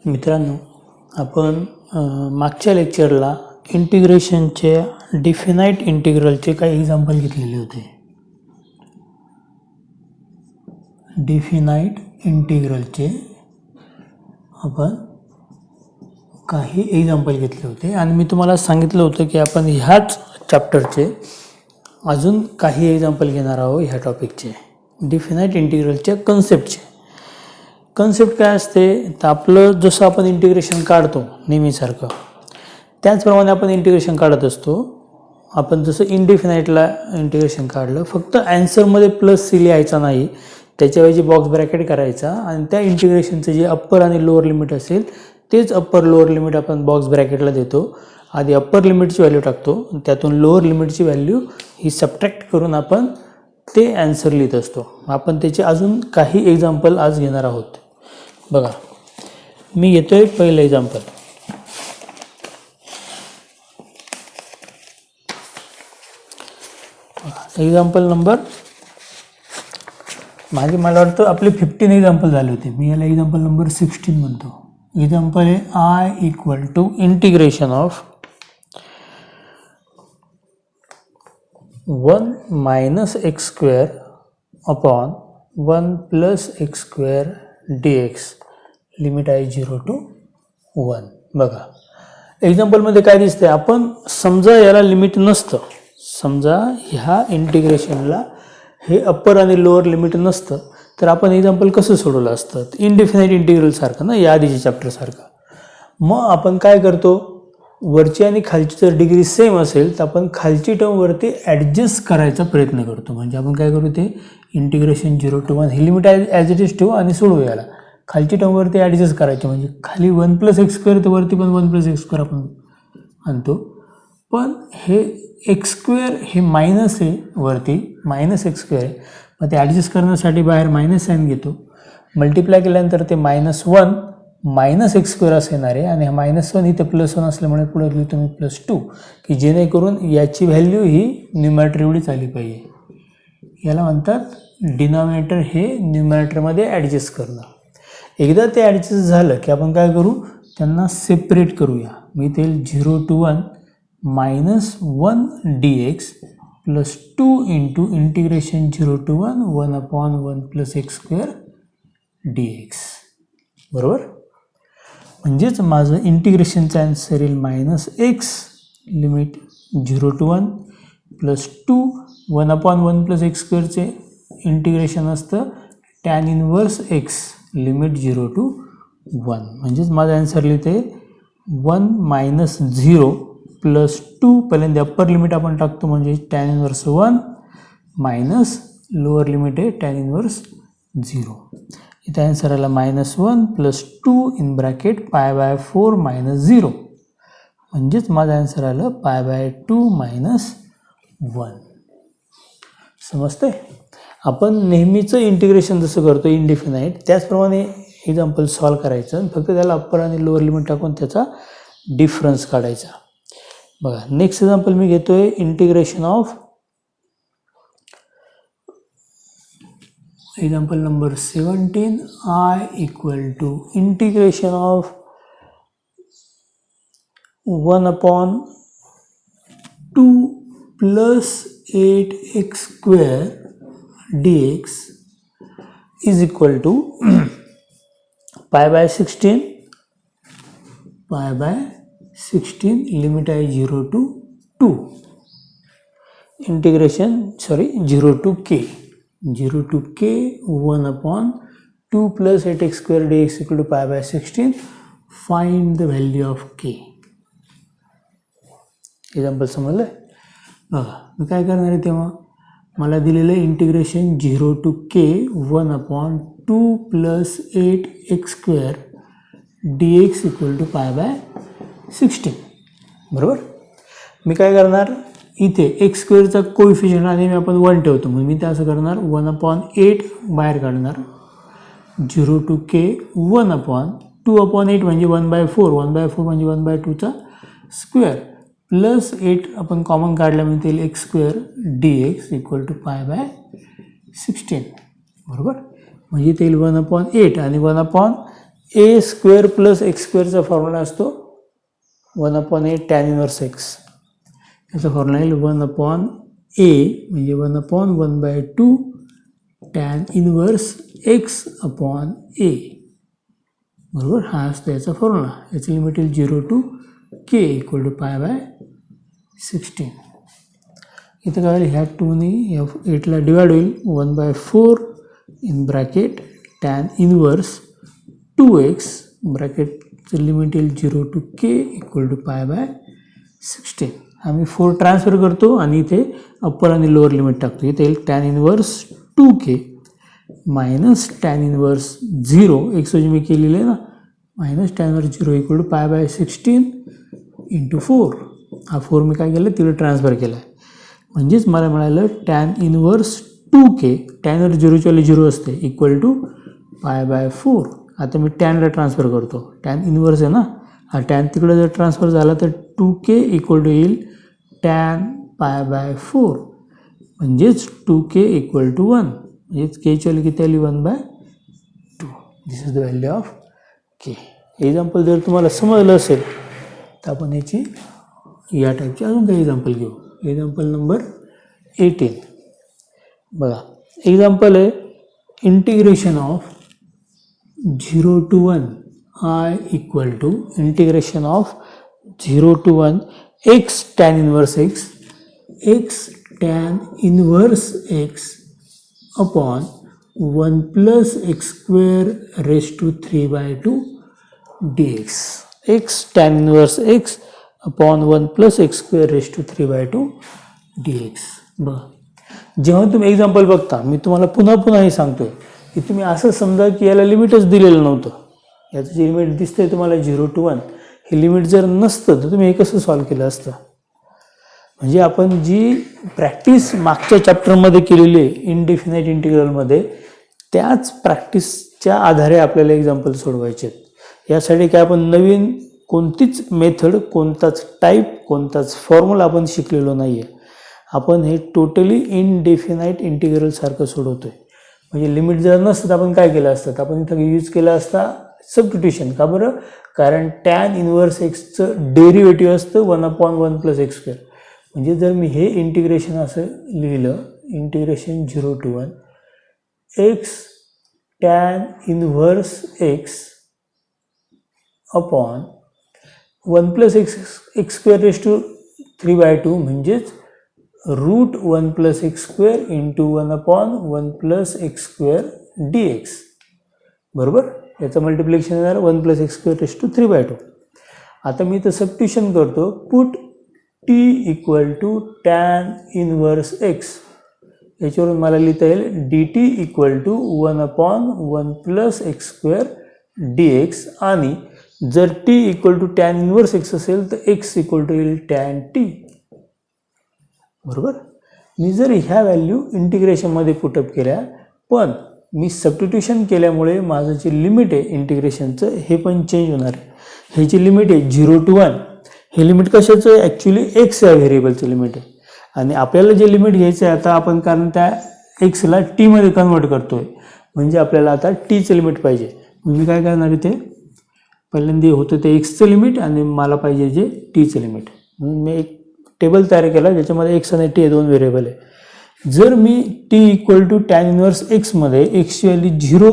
मित्रांनो, आपण मागच्या लेक्चरला इंटिग्रेशनचे डिफिनाइट इंटिग्रलचे काही एक्झाम्पल घेतलेले होते. डिफिनाइट इंटिग्रलचे आपण काही एक्झाम्पल घेतले होते आणि मी तुम्हाला सांगितलं होतं की आपण ह्याच चॅप्टरचे अजून काही एक्झाम्पल घेणार आहोत. ह्या टॉपिकचे डिफिनाइट इंटिग्रलच्या कन्सेप्ट काय असते तर आपलं जसं आपण इंटिग्रेशन काढतो नेहमीसारखं त्याचप्रमाणे आपण इंटिग्रेशन काढत असतो. आपण जसं इनडिफिनाइटला इंटिग्रेशन काढलं, फक्त ॲन्सरमध्ये प्लस सी लिहायचा नाही, त्याच्याऐवजी बॉक्स ब्रॅकेट करायचा आणि त्या इंटिग्रेशनचं जे अप्पर आणि लोअर लिमिट असेल तेच अप्पर लोअर लिमिट आपण बॉक्स ब्रॅकेटला देतो. आधी अप्पर लिमिटची व्हॅल्यू टाकतो, त्यातून लोअर लिमिटची व्हॅल्यू ही सबट्रॅक्ट करून आपण ते ॲन्सर लिहित असतो. आपण त्याचे अजून काही एक्झाम्पल आज घेणार आहोत. बघा, मी घेतोय पहिलं एक्झाम्पल. एक्झाम्पल नंबर मला वाटतं आपले 15 एक्झाम्पल झाले होते. मी याला एक्झाम्पल नंबर 16 म्हणतो. एक्झाम्पल आहे I equal to integration of 1 minus X square upon 1 plus X square dx, limit आहे 0 to 1. बघा, एक्झाम्पलमध्ये काय दिसतंय, आपण समजा याला लिमिट नसतं, समजा ह्या इंटिग्रेशनला हे अप्पर आणि लोअर लिमिट नसतं तर आपण एक्झाम्पल कसं सोडवलं असतं, इनडिफिनाइट इंटिग्रल सारखं ना, या आधीच्या चॅप्टरसारखं. मग आपण काय करतो, वरची आणि खालची जर डिग्री सेम असेल तर आपण खालची टर्मवरती ॲडजस्ट करायचा प्रयत्न करतो. म्हणजे आपण काय करू, ते integration 0 to 1 he limit as it is ठेवू आणि सोडवू. याला खालची टर्मवरती ॲडजस्ट करायची, म्हणजे खाली 1 प्लस एक्स स्क्वेअर तर वरती पण 1 प्लस एक्स स्क्वेअर आपण आणतो. पण हे एक्स स्क्वेअर हे मायनस आहे, वरती मायनस एक्स स्क्वेअर आहे, मग ते ॲडजस्ट करण्यासाठी बाहेर मायनस साईन घेतो. मल्टिप्लाय केल्यानंतर ते -1 मायनस एक्स स्क्वेअर असं येणार आहे आणि हा -1 इथं +1 असल्यामुळे पुढे लिहितो मी +2, की जेणेकरून याची व्हॅल्यू ही न्यूमरेटर एवढीच आली पाहिजे. याला म्हणतात डिनॉमिनेटर हे न्यूमरेटरमध्ये ॲडजस्ट करणं. एकदा ते ॲडजस्ट झालं की आपण काय करू, त्यांना सेपरेट करूया. मी ते 0 to 1 -1 dx plus 2 into integration 0 to 1 1/1 plus X square dx. बरोबर, म्हणजेच माझं इंटिग्रेशनचा आन्सर येईल -x limit 0 to 1 plus 2 1/1 plus X स्क्वेअरचे इंटिग्रेशन असतं tan inverse x limit 0 to 1. म्हणजेच माझं आन्सर लिहिते 1 - 0 प्लस 2. पहिल्यांदा अप्पर लिमिट आपण टाकतो, म्हणजे tan inverse 1 minus lower limit आहे टॅन इनवर्स 0. इथे आन्सर आला -1 प्लस 2 इन ब्रॅकेट π/4 -0. म्हणजेच माझं आन्सर आलं π/2 -1. समजते. आपण नेहमीचं इंटिग्रेशन जसं करतो इनडिफिनाइट त्याचप्रमाणे एक्झाम्पल सॉल्व करायचं, फक्त त्याला अप्पर आणि लोअर लिमिट टाकून त्याचा डिफरन्स काढायचा. बघा, नेक्स्ट एक्झाम्पल मी घेतोय integration of example number 17. I equal to integration of 1/2 plus 8x square dx is equal to π/16 limit आहे 0 to 2 integration 0 to k 1/2 plus 8x square dx equal to π/16. Find the value of k. Example समजलं. बघा, मी काय करणार आहे, तेव्हा मला दिलेलं integration 0 to k 1/2 plus 8x square dx equal to π/16. बरोबर, मी काय करणार, इथे एक्स स्क्वेअरचा कोइफिशियंट आणि मी आपण 1 ठेवतो, म्हणून मी ते असं करणार 1/8 बाहेर काढणार. 0 to k 1/2/8 म्हणजे 1/4 म्हणजे 1/2चा स्क्वेअर प्लस 8 आपण कॉमन काढल्यामुळे ते X square dx equal to π/16. बरोबर, म्हणजे ते 1/8 आणि 1/8 ए स्क्वेअर प्लस एक्स स्क्वेअरचा फॉर्म्युला असतो 1/a tan इनवर्स एक्स. याचा फॉर्म्युला येईल 1/a म्हणजे 1/1/2 tan inverse X upon A. बरोबर, हा असतो याचा फॉर्म्युला. याची लिमिट येईल 0 to k इक्वल टू π/16. इथं काय होईल, ह्या 2ने या 8ला डिवाइड होईल. 1/4 in bracket tan inverse 2x ब्रॅकेटचं लिमिट येईल 0 to k इक्वल टू π/16. आम्ही 4 ट्रान्सफर करतो आणि इथे अप्पर आणि लोअर लिमिट टाकतो. इथे येईल tan inverse 2k minus tan inverse 0 x मी केलेलं आहे ना, minus tan inverse 0 equal to π/16 into 4. हा 4 मी काय केलं, तिकडे ट्रान्सफर केला आहे. म्हणजेच मला मिळालं tan inverse 2k, tan inverse 0च्या 0 असते, इक्वल टू π/4. आता मी टॅनला ट्रान्सफर करतो. tan इनवर्स आहे ना, हा टॅन तिकडे जर ट्रान्सफर झाला तर 2k इक्वल टू येईल tan π/4. म्हणजेच 2k इक्वल टू 1. म्हणजेच केची व्हॅल्यू किती आली 1/2. This is the value of k. Example जर तुम्हाला समजलं असेल तर आपण याची या टाईपची अजून काही एक्झाम्पल घेऊ. एक्झाम्पल नंबर 18 बघा. एक्झाम्पल आहे integration of 0 to 1 I equal to integration of 0 to 1 x tan inverse x tan inverse x upon 1 plus x square raised to 3/2 dx. x tan inverse x upon 1 plus x square raised to 3/2 dx. बघा, जेव्हा तुम्ही example बघता, मी तुम्हाला पुन्हा हे सांगतोय की तुम्ही असं समजा की याला लिमिटच दिलेलं नव्हतं. याचं जे लिमिट दिसतंय तुम्हाला 0 to 1, हे लिमिट जर नसतं तर तुम्ही हे कसं सॉल्व्ह केलं असतं. म्हणजे आपण जी प्रॅक्टिस मागच्या चॅप्टरमध्ये केलेली आहे इनडेफिनाइट इंटिग्रलमध्ये, त्याच प्रॅक्टिसच्या आधारे आपल्याला एक्झाम्पल सोडवायचे आहेत. यासाठी काय आपण नवीन कोणतीच मेथड, कोणताच टाईप, कोणताच फॉर्म्युला आपण शिकलेलो नाही आहे. आपण हे टोटली इनडेफिनाइट इंटिग्रलसारखं सोडवतोय. म्हणजे लिमिट जर नसतं तर आपण काय केलं असतं, तर आपण इथं यूज केला असता सबस्टिट्यूशन. का बरं, कारण tan इनवर्स एक्सचं डेरिव्हेटिव्ह असतं 1/1 plus x square. म्हणजे जर मी हे इंटिग्रेशन असं लिहिलं, integration 0 to 1 x tan inverse x upon 1 plus x square raised to 3/2 म्हणजेच root 1 plus x square into 1/1 plus x square dx. बरोबर, याचं मल्टिप्लिकेशन येणार 1 plus x square raised to 3/2. आता मी इथं सबस्टिट्यूशन करतो. Put t equal to tan inverse x. याच्यावरून मला लिहिता येईल dt equal to 1/1 plus x square dx. आणि जर t equal to tan inverse x असेल तर x इक्वल टू येईल tan t. बरोबर, मी जर ह्या व्हॅल्यू इंटिग्रेशनमध्ये पुटअप केल्या, पण मी सबस्टिट्यूशन केल्यामुळे माझं जे लिमिट आहे इंटिग्रेशनचं हे पण चेंज होणार आहे. हे जे लिमिट आहे 0 to 1, हे लिमिट कशाचं आहे, ॲक्च्युली एक्स या व्हेरिएबलचं लिमिट आहे. आणि आपल्याला जे लिमिट घ्यायचं आहे आता आपण, कारण त्या एक्सला टीमध्ये कन्वर्ट करतोय, म्हणजे आपल्याला आता टीचं लिमिट पाहिजे. म्हणजे काय करणार इथे, पहिल्यांदा होतं ते एक्सचं लिमिट आणि मला पाहिजे जे टीचं लिमिट. म्हणून मी एक टेबल तयार केला ज्याच्यामध्ये एक्स आणि टी हे दोन व्हेरिएबल आहे. जर मी t equal to tan inverse एक्समध्ये एक्सची व्हॅल्यू 0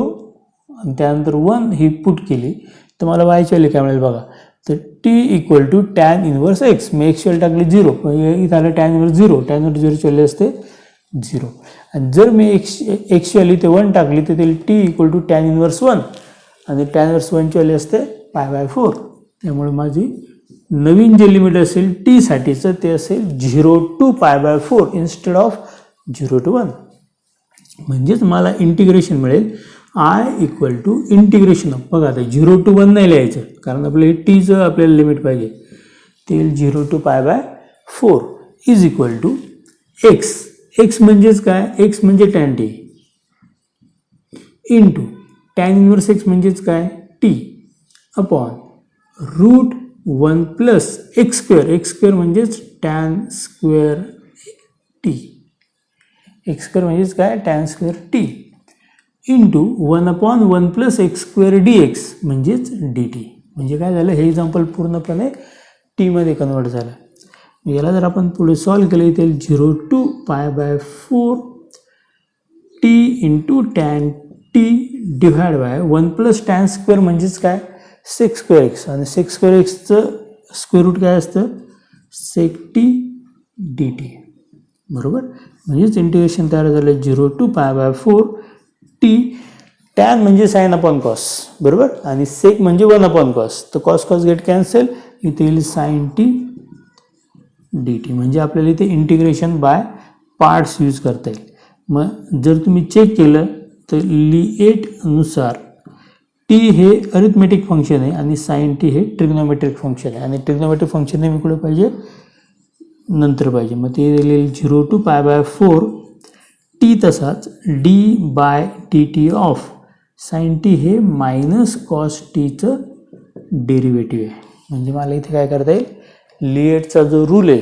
आणि त्यानंतर 1 ही पुट केली तर मला वायची व्हॅल्यू काय मिळेल बघा. तर t equal to tan inverse x, मी एक्सची व्हॅल्यू टाकली 0, इथं आलं tan इनवर्स 0, tan इनवर्स 0ची व्हॅल्यू असते 0. आणि जर मी एक्सची व्हॅल्यू ते 1 टाकली तर ते T equal to tan inverse 1 आणि tan इनवर्स 1ची व्हॅल्यू असते π/4. त्यामुळे माझी नवीन जे लिमिट असेल टी साठीचं ते असेल 0 to π/4 इन्स्टेड ऑफ 0 to 1. म्हणजेच मला इंटिग्रेशन मिळेल I equal to integration of, बघा आता 0 to 1 नाही लिहायचं कारण आपलं हे टीचं आपल्याला लिमिट पाहिजे. ते 0 to π/4 is equal to x. X म्हणजेच काय, एक्स म्हणजे tan t into tan inverse x म्हणजेच काय t upon root 1 plus x square, x square म्हणजेच tan square t, x square म्हणजेच काय tan square t into 1/1 + x² dx म्हणजेच dt. म्हणजे काय झालं, हे एक्झाम्पल पूर्णपणे टीमध्ये कन्वर्ट झालं. याला जर आपण पुढे सॉल्व्ह केलं तर 0 to π/4 t into tan t divide by 1 + tan² म्हणजेच काय, sec²x, आणि sec²xचं स्क्वेअर रूट काय असतं, sec t dt. बरोबर. म्हणजेच इंटिग्रेशन तयार झालं 0 to π/4 t. टॅन म्हणजे साइन अपॉन कॉस, बरोबर, आणि सेक म्हणजे 1/cos. तर cos गेट कॅन्सल, इथे येईल sin t dt. म्हणजे आपल्याला इथे इंटिग्रेशन बाय पार्ट्स यूज करता येईल. मग जर तुम्ही चेक केलं तर लिएटनुसार टी हे अरिथमेटिक फंक्शन आहे आणि sin t हे ट्रिग्नोमेट्रिक फंक्शन आहे, आणि ट्रिग्नोमेट्रिक फंक्शन नेहमी कुठे पाहिजे, नंतर पाहिजे. मग ते येईल 0 to π/4 टी. तसाच d/dt ऑफ sin t हे -cos tचं डेरिव्हेटिव्ह आहे. म्हणजे मला इथे काय करता येईल, लिएटचा जो रूल आहे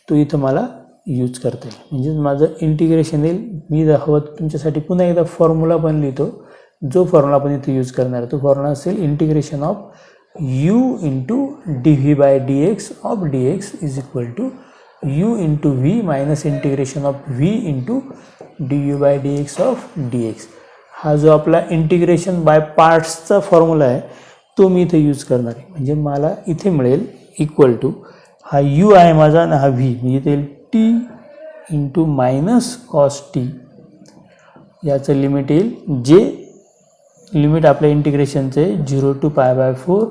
तो इथं मला यूज करता येईल. म्हणजे माझं इंटिग्रेशन येईल. मी जर हवं तुमच्यासाठी पुन्हा एकदा फॉर्म्युला पण लिहितो. जो फॉर्म्युला आपण इथे यूज करणार आहे तो फॉर्म्युला असेल integration of u into dv/dx of dx is equal to u into v minus integration of v into du/dx of dx. हा जो आपला इंटिग्रेशन बाय पार्ट्सचा फॉर्म्युला आहे तो मी इथे यूज करणार आहे. म्हणजे मला इथे मिळेल इक्वल टू, हा u आहे माझा आणि हा v, म्हणजे ते t इंटू -cos t. याचं लिमिट येईल, जे लिमिट आपल्या इंटिग्रेशनचे 0 to π/4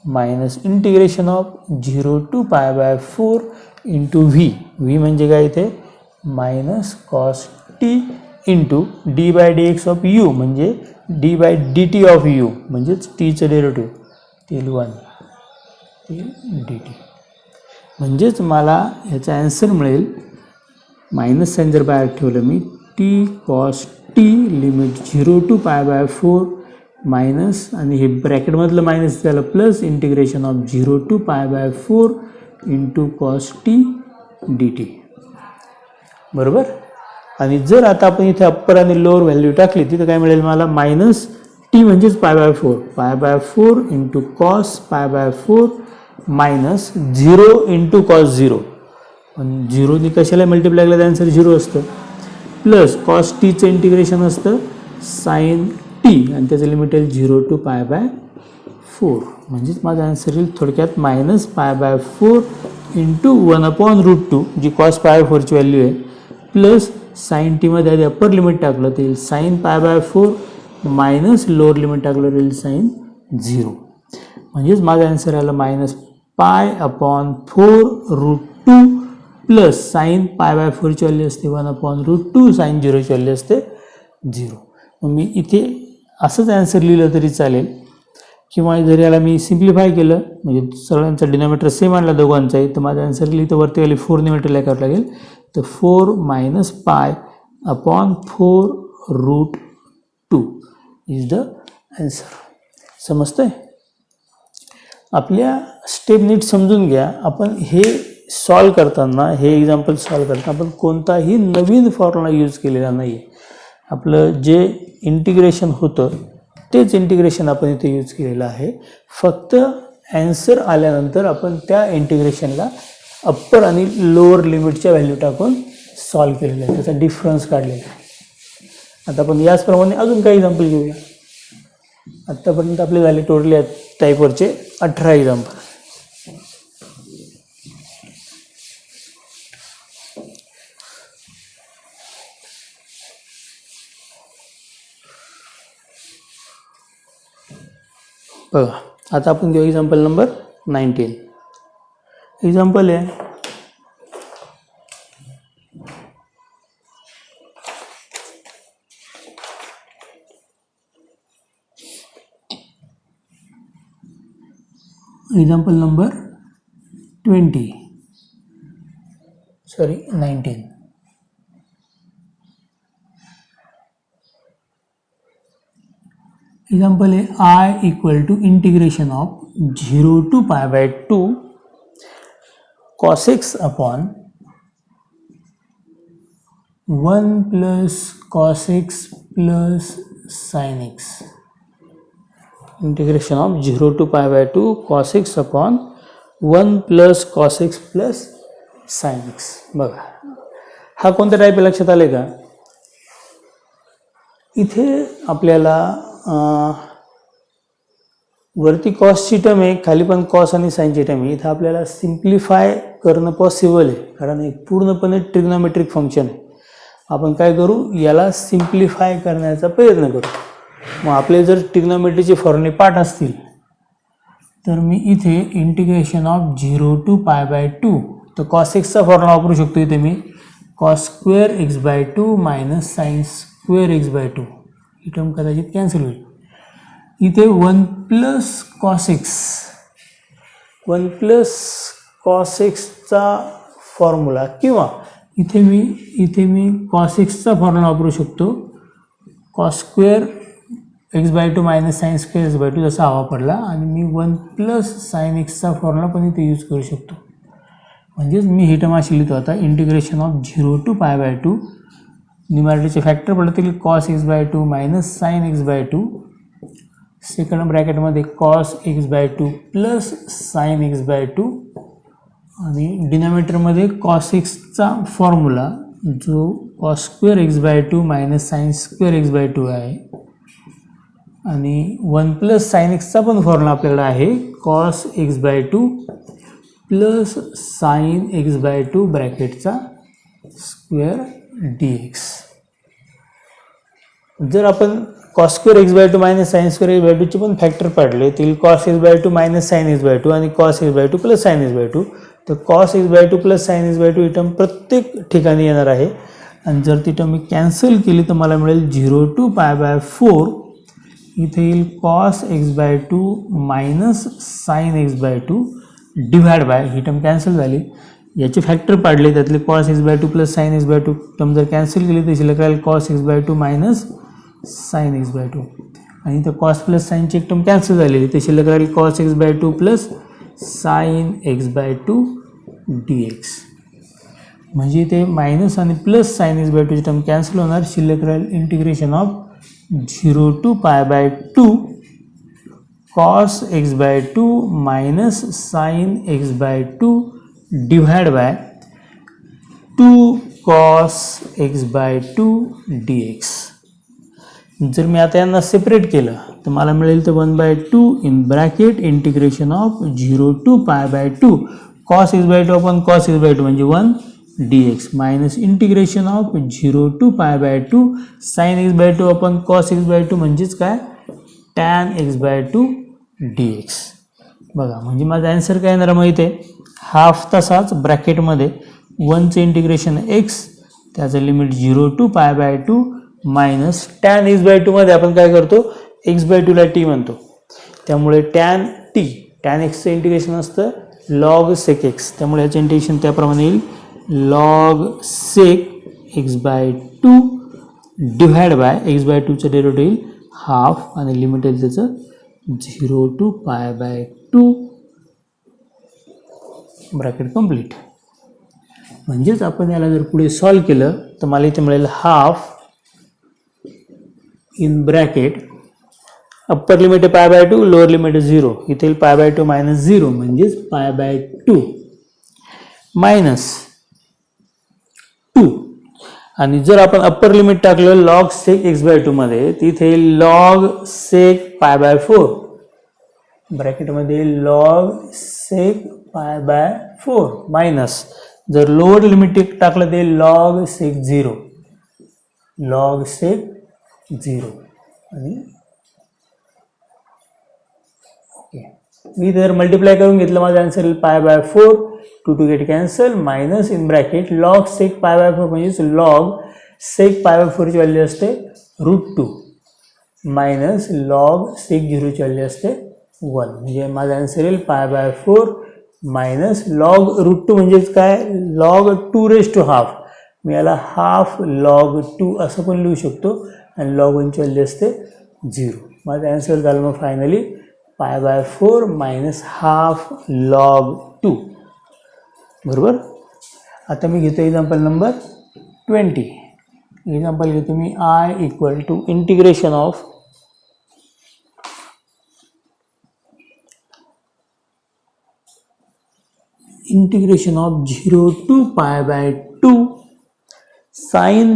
minus integration of 0 to π/4 into v. v म्हणजे काय इथे -cos t into d/dx of u म्हणजे d/dt ऑफ u म्हणजेच टीचं डेरिव्हेटिव्ह ते 1 dt. म्हणजेच मला याचा ॲन्सर मिळेल, मायनस साईन जर बाहेर ठेवलं मी, t cos t limit 0 to π/4 minus, आणि हे ब्रॅकेटमधलं मायनस झालं plus integration of 0 to π/4 into cos t dt. बरोबर. आणि जर आता आपण इथे अप्पर आणि लोअर व्हॅल्यू टाकली तिथं काय मिळेल मला, -t म्हणजेच π/4 into cos π/4 minus 0 into cos 0. पण 0ने कशाला मल्टिप्लाय केलं तर आन्सर 0 असतं, प्लस cos tचं इंटिग्रेशन असतं sin t आणि त्याचं लिमिट आहे 0 to π/4. म्हणजेच माझा आन्सर येईल थोडक्यात -π/4 इंटू 1/√2 जी cos π/4ची व्हॅल्यू आहे, प्लस sin t मध्ये आधी अप्पर लिमिट टाकलं तर येईल sin π/4 मायनस लोअर लिमिट टाकलं तर येईल sin 0. म्हणजेच माझा आन्सर आला -π/4√2 प्लस sin π/4ची व्हॅल्यू असते 1/√2, sin 0ची व्हॅल्यू असते 0. मग मी इथे असंच ॲन्सर लिहिलं तरी चालेल, किंवा जर याला मी सिम्प्लिफाय केलं म्हणजे सगळ्यांचा डिनॉमिनेटर सेम आणला दोघांचाही, तर माझा ॲन्सर लिहितं वरती वाली 4ने मल्टिप्लाय करावं लागेल. तर 4 - π/4√2 इज द ॲन्सर. समजतंय. आपल्या स्टेप नीट समजून घ्या. आपण हे सॉल्व करताना, हे एक्झाम्पल सॉल्व करताना आपण कोणताही नवीन फॉर्म्युला यूज केलेला नाही आहे. आपलं जे इंटिग्रेशन होतं तेच इंटिग्रेशन आपण इथे यूज केलेलं आहे. फक्त ॲन्सर आल्यानंतर आपण त्या इंटिग्रेशनला अप्पर आणि लोअर लिमिटच्या व्हॅल्यू टाकून सॉल्व केलेलं आहे, त्याचा डिफरन्स काढलेला आहे. आता आपण याचप्रमाणे अजून काही एक्झाम्पल घेऊया. आत्तापर्यंत आपले झाले टोटल या टाईपवरचे 18 एक्झाम्पल. बघा, आता आपण घेऊ एक्झाम्पल नंबर 19. एक्झाम्पल आहे, एक्झाम्पल नंबर 19. एक्झाम्पल आहे I equal to integration of 0 to π/2 cos x upon 1 + cos x plus sine X integration of 0 to pi by 2 cos X upon 1 plus cos X plus sine X. बघा हा कोणता type आहे लक्षात आले का. इथे आपल्याला वरती कॉसची टर्म आहे, खाली पण कॉस आणि साईनची टर्म आहे. इथं आपल्याला सिम्प्लिफाय करणं पॉसिबल आहे कारण हे पूर्णपणे ट्रिग्नोमेट्रिक फंक्शन आहे. आपण काय करू, याला सिम्प्लिफाय करण्याचा प्रयत्न करू. मग आपले जर ट्रिग्नोमेट्रीचे फॉर्म्युले पाठ असतील तर मी इथे integration of 0 to pi by 2 तर कॉस एक्सचा फॉर्म्युला वापरू शकतो. इथे मी cos square x by 2 minus sine square x by 2 ही टर्म कदाचित कॅन्सल होईल. इथे 1 plus cos x 1 plus cos एक्सचा फॉर्म्युला किंवा इथे मी कॉस एक्सचा फॉर्म्युला वापरू शकतो. Cos square x by 2 minus sine square x by 2 जसा हवा पडला आणि मी 1 प्लस साईन एक्सचा फॉर्म्युला पण इथे यूज करू शकतो. म्हणजेच मी ही टर्म अशी लिहितो आता integration of 0 to pi by 2 न्यूमरेटरचे फॅक्टर पडतील cos x by 2 minus sine x by 2 second ब्रॅकेटमध्ये cos x by 2 plus sine x by 2 आणि डिनॉमिनेटरमध्ये कॉस एक्सचा फॉर्म्युला जो cos square x by 2 minus sine square x by 2 आहे आणि 1 plus sine एक्सचा पण फॉर्म्युला आपल्याकडे आहे cos x by 2 plus sine x by 2 ब्रॅकेटचा स्क्वेअर डी एक्स. जर आपण cos square x by 2 minus sine square x by 2 चे पण फॅक्टर पाडले तर cos x by 2 minus sine x by 2 आणि cos x by 2 plus sine x by 2 तर cos x by 2 plus sine x by 2 ही term प्रत्येक ठिकाणी येणार आहे. आणि जर ती टर्म मी कॅन्सल केली तर मला मिळेल 0 to पाय बाय 4 इथे येईल cos x by 2 minus sine x by 2 divide by ही टर्म कॅन्सल झाली. याचे फॅक्टर पाडले त्यातले cos x by 2 plus sine x by 2 term जर कॅन्सल केली तर शिल्लक राहील cos x by 2 minus sine x by 2 आणि इथं कॉस प्लस साईनची एक टर्म कॅन्सल झालेली ते शिल्लक राहील cos x by 2 plus sine x by 2 D X. म्हणजे इथे मायनस आणि प्लस साईन एक्स बाय 2 ची टर्म कॅन्सल होणार. शिल्लक राहील integration of 0 to pi by 2 cos x by 2 minus sine x by 2 divide by 2 cos x by 2 D x. जर मी आता यांना सेपरेट केलं तर मला मिळेल तर 1/2 in bracket integration of 0 to pi by 2 cos x by 2 upon cos x by 2 म्हणजे 1 d x minus integration of 0 to pi by 2 sine x by 2 upon cos x by 2 म्हणजेच काय tan x by 2 D x. बघा म्हणजे माझा answer काय येणार माहिती आहे हाफ तसाच ब्रॅकेटमध्ये 1चं इंटिग्रेशन एक्स त्याचं limit 0 to pi by 2 minus tan x by 2 मध्ये आपण काय करतो एक्स बाय 2 ला टी म्हणतो त्यामुळे टॅन टी टॅन एक्सचं इंटिग्रेशन असतं लॉग सेक एक्स त्यामुळे याचं इंटिग्रेशन त्याप्रमाणे येईल log sec x by 2 divide by x by 2चं डेरिव्हेटिव्ह येईल हाफ आणि लिमिट येईल त्याचं 0 to pi by 2 bracket complete. म्हणजेच आपण याला जर पुढे सॉल्व केलं तर मला इथे मिळेल half in bracket upper limit आहे पाय बाय 2 लोअर लिमिट आहे 0 इथे येईल पाय बाय 2 मायनस 0 म्हणजेच पाय बाय 2 मायनस 2 आणि जर आपण अप्पर लिमिट टाकलं लॉग सेक एक्स बाय 2 मध्ये तिथे येईल log sec pi by 4 ब्रॅकेटमध्ये log sec pi by 4 minus जर लोअर लिमिट टाकलं ते लॉग सेक 0 लॉग सेक 0 आणि ओके मी जर मल्टिप्लाय करून घेतलं माझा आन्सर येईल pi by 4 2 get cancel minus in bracket log sec pi by 4 म्हणजेच लॉग सेक पाय बाय 4 ची व्हॅल्यू असते √2 मायनस लॉग सेक 0 ची व्हॅल्यू असते 1 म्हणजे माझा आन्सर येईल पाय बाय 4 मायनस लॉग √2 म्हणजेच काय लॉग 2 रेज टू हाफ मी याला हाफ लॉग 2 असं पण लिहू शकतो आणि लॉग 1 ची व्हॅल्यू असते 0. माझा आन्सर झालं मग फायनली पाय बाय 4 मायनस हाफ लॉग 2 बरोबर. आता मी घेतो एक्झाम्पल नंबर 20. एक्झाम्पल घेतो मी I equal to integration of integration of 0 to pi by 2 sin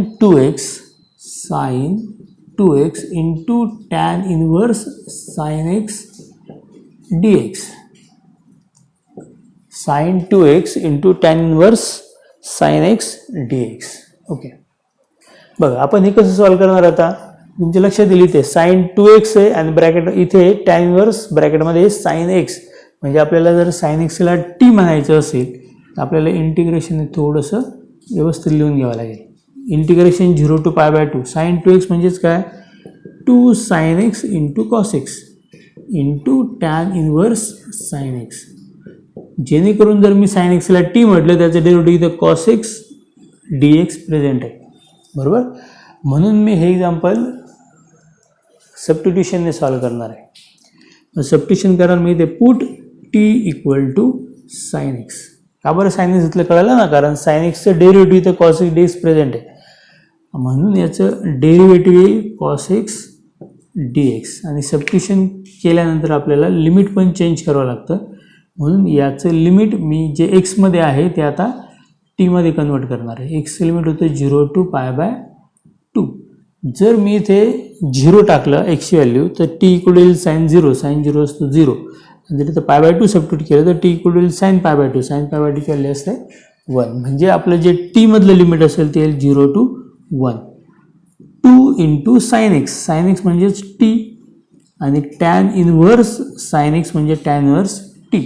2x into tan inverse sin x dx. sin 2x into tan inverse sin x dx. Okay, बघा आपण हे कसं solve करणार आता. तुमच्या लक्षात दिली ते sin 2x आहे आणि ब्रॅकेट इथे tan इन्व्हर्स ब्रॅकेटमध्ये sin x. म्हणजे आपल्याला जर sin x ला t म्हणायचं असेल तर आपल्याला इंटिग्रेशन थोडंसं व्यवस्थित लिहून घ्यावं लागेल. Integration 0 to pi by 2 sin 2x म्हणजेच काय 2 sin x into cos x into tan inverse sin x. जेणेकरून जर मी sin x ला t म्हटलं त्याचं डेरिव्हेटिव्ह इथं cos x dx प्रेझेंट आहे, बरोबर. म्हणून मी हे एक्झाम्पल सबस्टिट्यूशनने सॉल्व करणार आहे. सबस्टिट्यूशन करणार मी इथे put t equal to sin x. का बरं sin x इथलं कळलं ना, कारण sin x चं डेरिव्हेटिव्ह इथं cos x dx प्रेझेंट आहे, म्हणून याचं डेरिव्हेटिव्ह येईल cos x dx. आणि सबस्टिट्यूशन केल्यानंतर आपल्याला लिमिट पण चेंज करावं लागतं, म्हणून याचं लिमिट मी जे एक्समध्ये आहे ते आता टीमध्ये कन्वर्ट करणार आहे. एक्सचं लिमिट होतं 0 to pi by 2. जर मी इथे 0 टाकलं एक्सची व्हॅल्यू तर टी इक्वल येईल साइन 0 असतो 0. आणि जर इथं पाय बाय 2 सबस्टिट्यूट केलं तर टी इक्वल येईल sine pi by 2. Sine pi by 2ची व्हॅल्यू असते 1. म्हणजे आपलं जे टी मधलं लिमिट असेल ते येईल 0 to 1. 2 into sin x. sin x म्हणजेच टी आणि tan इनवर्स sin x म्हणजे tan इनवर्स टी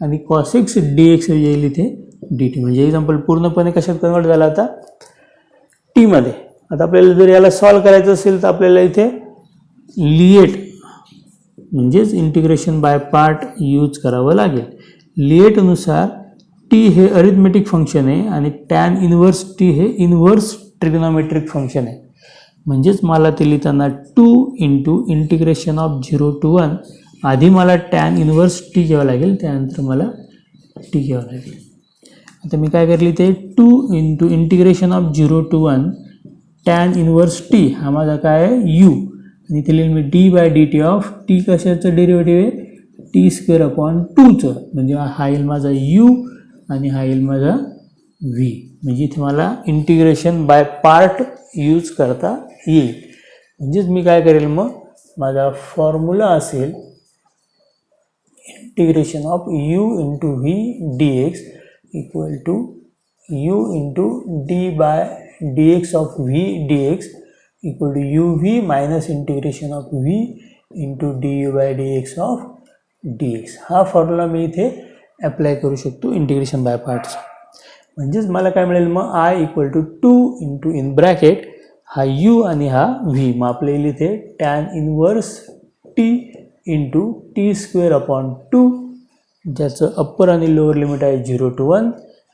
आणि cos x dx येईल इथे dt. म्हणजे एक्झाम्पल पूर्णपणे कशात कन्वर्ट झाला आता टी मध्ये. आता आपल्याला जर याला सॉल्व करायचं असेल तर आपल्याला इथे लिएट म्हणजेच इंटिग्रेशन बाय पार्ट यूज करावं लागेल. लिएटनुसार टी हे अरिथमेटिक फंक्शन आहे आणि टॅन इनवर्स टी हे इनवर्स ट्रिग्नोमेट्रिक फंक्शन आहे. म्हणजेच मला ते लिहिताना 2 into इंटिग्रेशन ऑफ 0 to 1. आधी मला टॅन इनवर्स टी घ्यावं लागेल, त्यानंतर मला टी घ्यावं लागेल. आता मी काय करली ते 2 into integration of 0 to 1 tan inverse t हा माझा काय आहे यू. आणि इथे लिहिलं मी d by d t of t कशाचं डेरिव्हेटिव्ह आहे टी स्क्वेअर अपॉन 2चं. म्हणजे हा येईल माझा यू आणि हा येईल माझा व्ही. म्हणजे इथे मला इंटिग्रेशन बाय पार्ट यूज करता येईल. म्हणजेच मी काय करेल मग माझा फॉर्म्युला असेल integration of u into v d x equal to u into d by d x of v d x equal to u v minus integration of v into d u by d x of d x. हा formula मी इथे apply करू शकतो integration by पार्टचा. म्हणजेच मला काय मिळेल मग I equal to 2 into in bracket हा यू आणि हा व्ही. मग आपल्याला इथे tan inverse t into t square upon 2 ज्याचं अप्पर आणि लोअर लिमिट आहे 0 to 1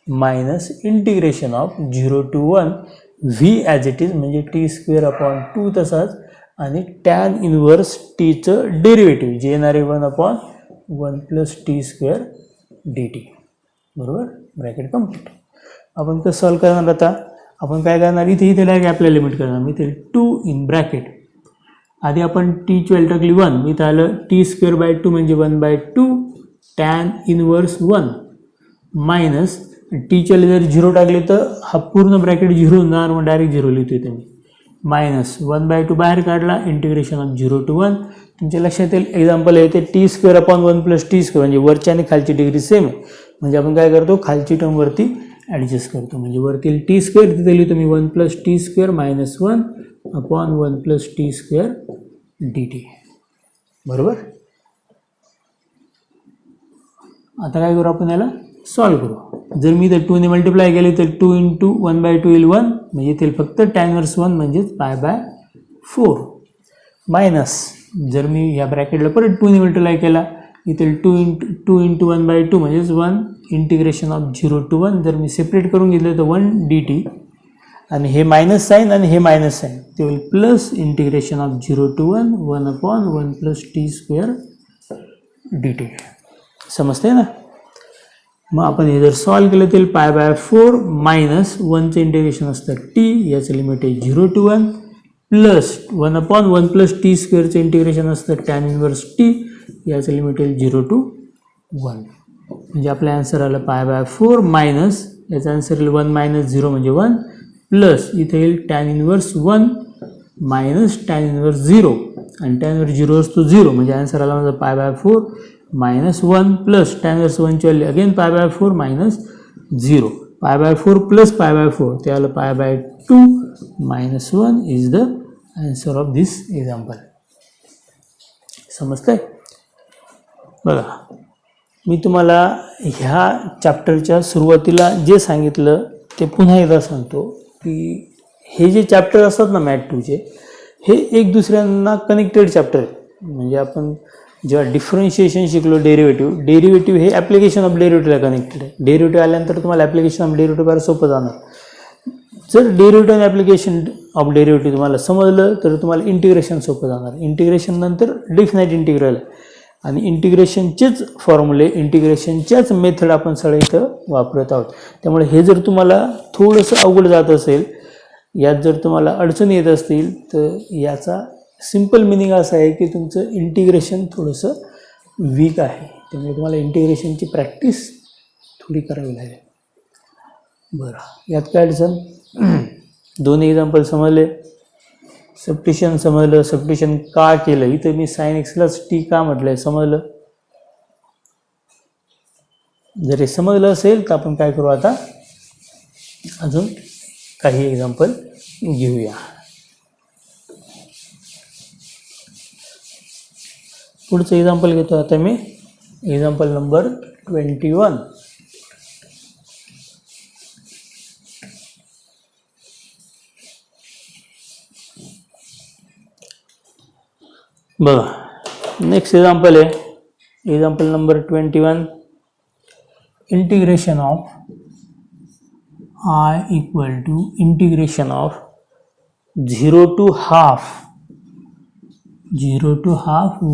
minus integration of 0 to 1 V as it is म्हणजे टी स्क्वेअर अपॉन 2 तसाच आणि टॅन इनवर्स टीचं डेरिव्हेटिव्ह जे येणार आहे 1 upon 1 plus T square D T. बरोबर, ब्रॅकेट कम्प्लीट. आपण कसं सॉल्व करणार आता आपण काय करणार इथे डायरेक्ट आपल्याला लिमिट करणार. मी इथे 2 in ब्रॅकेट आधी आपण टीची व्हॅल्यू टाकली 1. इथं आलं टी स्क्वेअर बाय 2 म्हणजे 1/2 टॅन इनवर्स 1 मायनस टीच्या जर 0 टाकले तर हा पूर्ण ब्रॅकेट 0 होणार. मग डायरेक्ट 0 लिहितो इथे मी मायनस 1/2 बाहेर काढला इंटिग्रेशन ऑफ 0 to 1. तुमच्या लक्षात येईल एक्झाम्पल आहे ते T square upon 1 plus T square म्हणजे वरची आणि खालची डिग्री सेम आहे. म्हणजे आपण काय करतो खालची टर्म वरती ॲडजस्ट करतो. म्हणजे वरतील टी स्क्वेअर तिथे लिहितो मी 1 plus T square minus 1 upon 1 plus T square D T. बरोबर. आता काय करू आपण याला सॉल्व करू. जर मी इथे 2 ने मल्टिप्लाय केले तर 2 into 1/2 येईल 1 म्हणजे इथे फक्त टॅन इनवर्स 1 म्हणजेच पाय बाय 4 मायनस जर मी ह्या ब्रॅकेटला परत 2 ने मल्टिप्लाय केला इथे 2 into 1/2 म्हणजेच 1 इंटिग्रेशन ऑफ 0 to 1. जर मी सेपरेट करून घेतलं तर 1 डी टी आणि हे मायनस साईन आणि हे मायनस साईन ते होईल plus integration of 0 to 1 1 upon 1 plus T square D T. समजते ना. मग आपण हे जर सॉल्व केलं तर π/4 मायनस 1चं इंटिग्रेशन असतं टी, याचं लिमिट आहे 0 to 1 प्लस 1/1 प्लस टी स्क्वेअरचं इंटिग्रेशन असतं टॅन इनवर्स टी, याचं लिमिट आहे 0 to 1. म्हणजे आपला आन्सर आला π/4 मायनस याचा आन्सर येईल 1 मायनस 0 म्हणजे 1 प्लस इथे येईल tan inverse 1 minus tan inverse 0 आणि टॅन इनवर्स 0 असतो 0 म्हणजे आन्सर आला माझा π/4 मायनस 1 प्लस टॅन इनवर्स 1ची व्हॅल्यू अगेन π/4 मायनस 0. π/4 प्लस π/4 ते आलं π/2 minus 1 is the answer of this example. समजतंय? बघा मी तुम्हाला ह्या चॅप्टरच्या सुरुवातीला जे सांगितलं ते पुन्हा एकदा सांगतो की हे जे चॅप्टर असतात ना मॅथ 2चे, हे एक दुसऱ्यांना कनेक्टेड चॅप्टर आहेत. म्हणजे आपण जेव्हा डिफरन्शिएशन शिकलो डेरिव्हेटिव्ह हे ॲप्लिकेशन ऑफ डेरिव्हेटिव्हला कनेक्टेड आहे. डेरिव्हेटिव्ह आल्यानंतर तुम्हाला ॲप्लिकेशन ऑफ डेरिव्हेटिव्ह फार सोपं जाणार. जर डेरिव्हेटिव्ह आणि ॲप्लिकेशन ऑफ डेरिव्हेटिव्ह तुम्हाला समजलं तर तुम्हाला इंटिग्रेशन सोपं जाणार. इंटिग्रेशन नंतर डेफिनाईट इंटिग्रल आहे आणि इंटिग्रेशनचेच फॉर्म्युले, इंटिग्रेशनच्याच मेथड आपण सगळे इथं वापरत आहोत. त्यामुळे हे जर तुम्हाला थोडंसं अवघड जात असेल, यात जर तुम्हाला अडचणी येत असतील, तर याचा सिम्पल मिनिंग असं आहे की तुमचं इंटिग्रेशन थोडंसं वीक आहे. त्यामुळे तुम्हाला इंटिग्रेशनची प्रॅक्टिस थोडी करावी लागेल. बरं, यात काय अडचण? दोन एक्झाम्पल समजले, सबस्टिट्यूशन समजलं, सबस्टिट्यूशन का केलं, इथं मी साइन एक्सलाच टी का म्हटलं आहे समजलं. जर हे समजलं असेल तर आपण काय करू आता, अजून काही एक्झाम्पल घेऊया. पुढचं एक्झाम्पल घेतो आता मी, एक्झाम्पल नंबर 21. बघा नेक्स्ट एक्झाम्पल आहे, example number 21. Integration of I equal to integration of 0 to half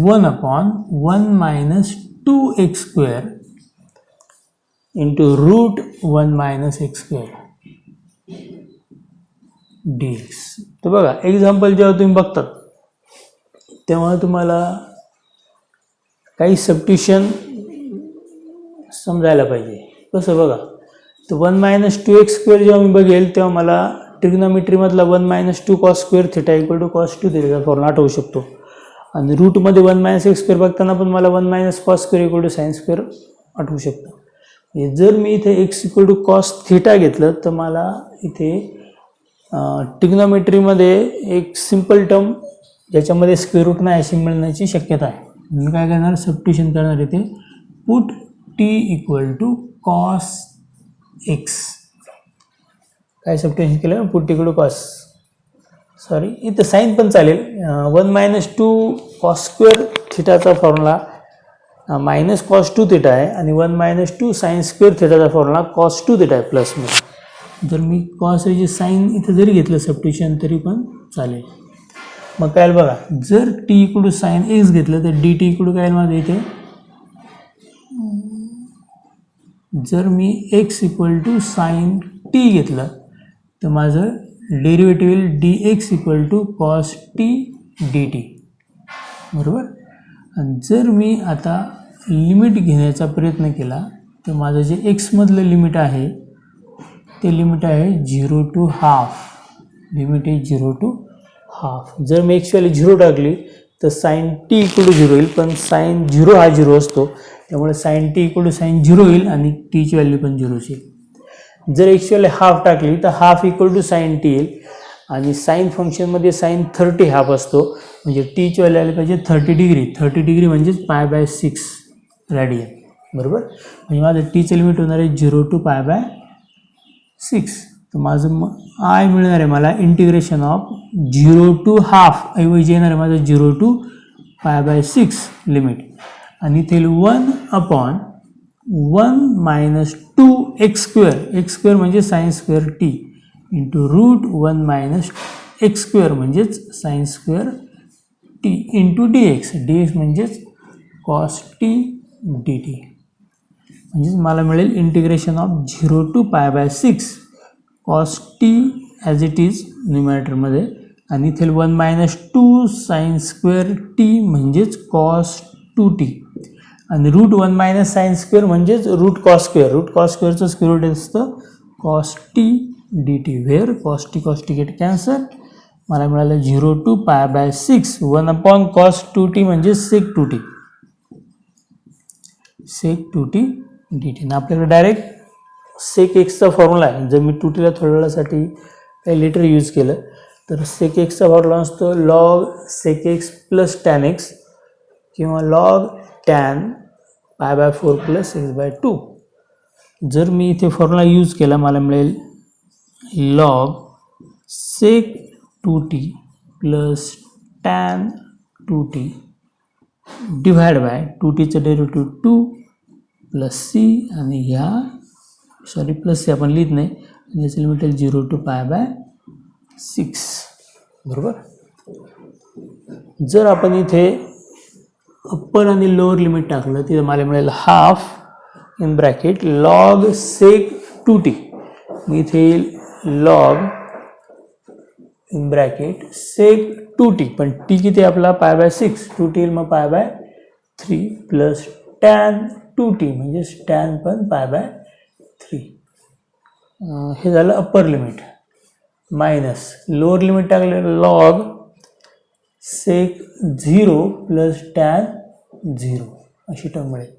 1/1 minus 2x square into root 1 minus x square dx. तर बघा एक्झाम्पल जेव्हा तुम्ही बघतात तेव्हा तुम्हाला काही सबस्टिट्यूशन समजायला पाहिजे. कसं बघा, तर 1 minus 2x square जेव्हा मी बघेल तेव्हा मला ट्रिग्नोमेट्रीमधला 1 minus 2 cos square theta equal to cos 2 theta formula आठवू शकतो. आणि रूटमध्ये 1 minus x square बघताना पण मला 1 minus cos square equal to sin square आठवू शकतं. जर मी इथे x equal to cos theta घेतलं तर मला इथे ट्रिग्नोमेट्रीमध्ये एक सिम्पल टर्म ज्याच्यामध्ये स्क्वेअर रूट नाही अशी मिळण्याची शक्यता आहे. मी काय करणार, सबस्टिट्यूशन करणार इथे, put t equal to cos x. काय सबस्टिट्यूशन केलं, put t equal to cos, sorry इथं साईन पण चालेल. 1 minus 2 cos square थिटाचा फॉर्म्युला मायनस cos 2 थिटा आहे आणि 1 minus 2 sin square थिटाचा फॉर्म्युला cos 2 थिटा आहे प्लस मध्ये. जर मी cos ऐवजी साईन इथं जरी घेतलं सबस्टिट्यूशन तरी पण चालेल. मग काय बघा, जर t equal to sine x घेतलं तर dt इक्वल टू काय माझं इथे, जर मी x equal to sine t घेतलं तर माझं डेरिव्हेटिव्ह येईल dx equal to cos t dt, बरोबर. आणि जर मी आता लिमिट घेण्याचा प्रयत्न केला तर माझं जे x मधलं लिमिट आहे ते लिमिट आहे 0 to half, लिमिट आहे 0 to हाफ. जर मी x व्हॅल्यू 0 टाकली तर साइन t इक्वल टू 0 येईल, पण साइन 0 हा 0 असतो त्यामुळे sine t equal to sine 0 येईल आणि t ची व्हॅल्यू पण 0 येईल. जर x व्हॅल्यू हाफ टाकली तर half equal to sine t येईल आणि साइन फंक्शनमध्ये साइन 30 हाफ असतो म्हणजे t ची व्हॅल्यू आली पाहिजे 30 डिग्री. 30 डिग्री म्हणजेच π/6 रेडियन, बरोबर. म्हणजे माझं टीचं लिमिट होणार आहे 0 to π/6. तर माझं आय मिळणार आहे मला इंटिग्रेशन ऑफ 0 to हाफ ऐवजी येणार आहे माझं 0 to π/6 लिमिट आणि इथे 1/1 minus 2x square, x square म्हणजे sine square t into root 1 minus x square म्हणजेच sine square t into dx, dx म्हणजेच cos t dt. म्हणजेच मला मिळेल integration of 0 to π/6 cos t as it is न्यूमरेटरमध्ये, आणि इथे 1 - 2 sin² t म्हणजेच cos 2t, आणि √1 - sin² म्हणजेच √cos². √cos²चं स्क्वेअर रूट असतं cos t dt, where cos t get cancel. मला मिळालं 0 टू π/6 1/cos 2t म्हणजे sec 2t dt. आणि आपल्याकडे डायरेक्ट sec x चा फॉर्म्युला आहे. जर मी 2tला थोड्या वेळासाठी काही लेटर यूज केलं तर sec x चा फॉर्म्युला असतो log sec x plus tan x किंवा log tan π/4 प्लस x/2. जर मी इथे फॉर्म्युला यूज केला मला मिळेल log sec 2t plus tan 2t divide by 2tचं डेरिव्हेटिव्ह 2 प्लस c, आणि ह्या प्लस c आपण लिहित नाही, आणि याचं लिमिट आहे 0 टू π/6. बरोबर. जर आपण इथे अप्पर आणि लोअर लिमिट टाकलं तिथे मला मिळेल half in bracket log sec 2t. मी इथे log in bracket sec 2t, पण t किती आपला π/6, 2t येईल मग π/3 प्लस tan 2t म्हणजेच tan पण π/3. हे झालं upper limit. Minus lower limit टाकले log sec 0 प्लस tan 0 अशी टर्म मिळेल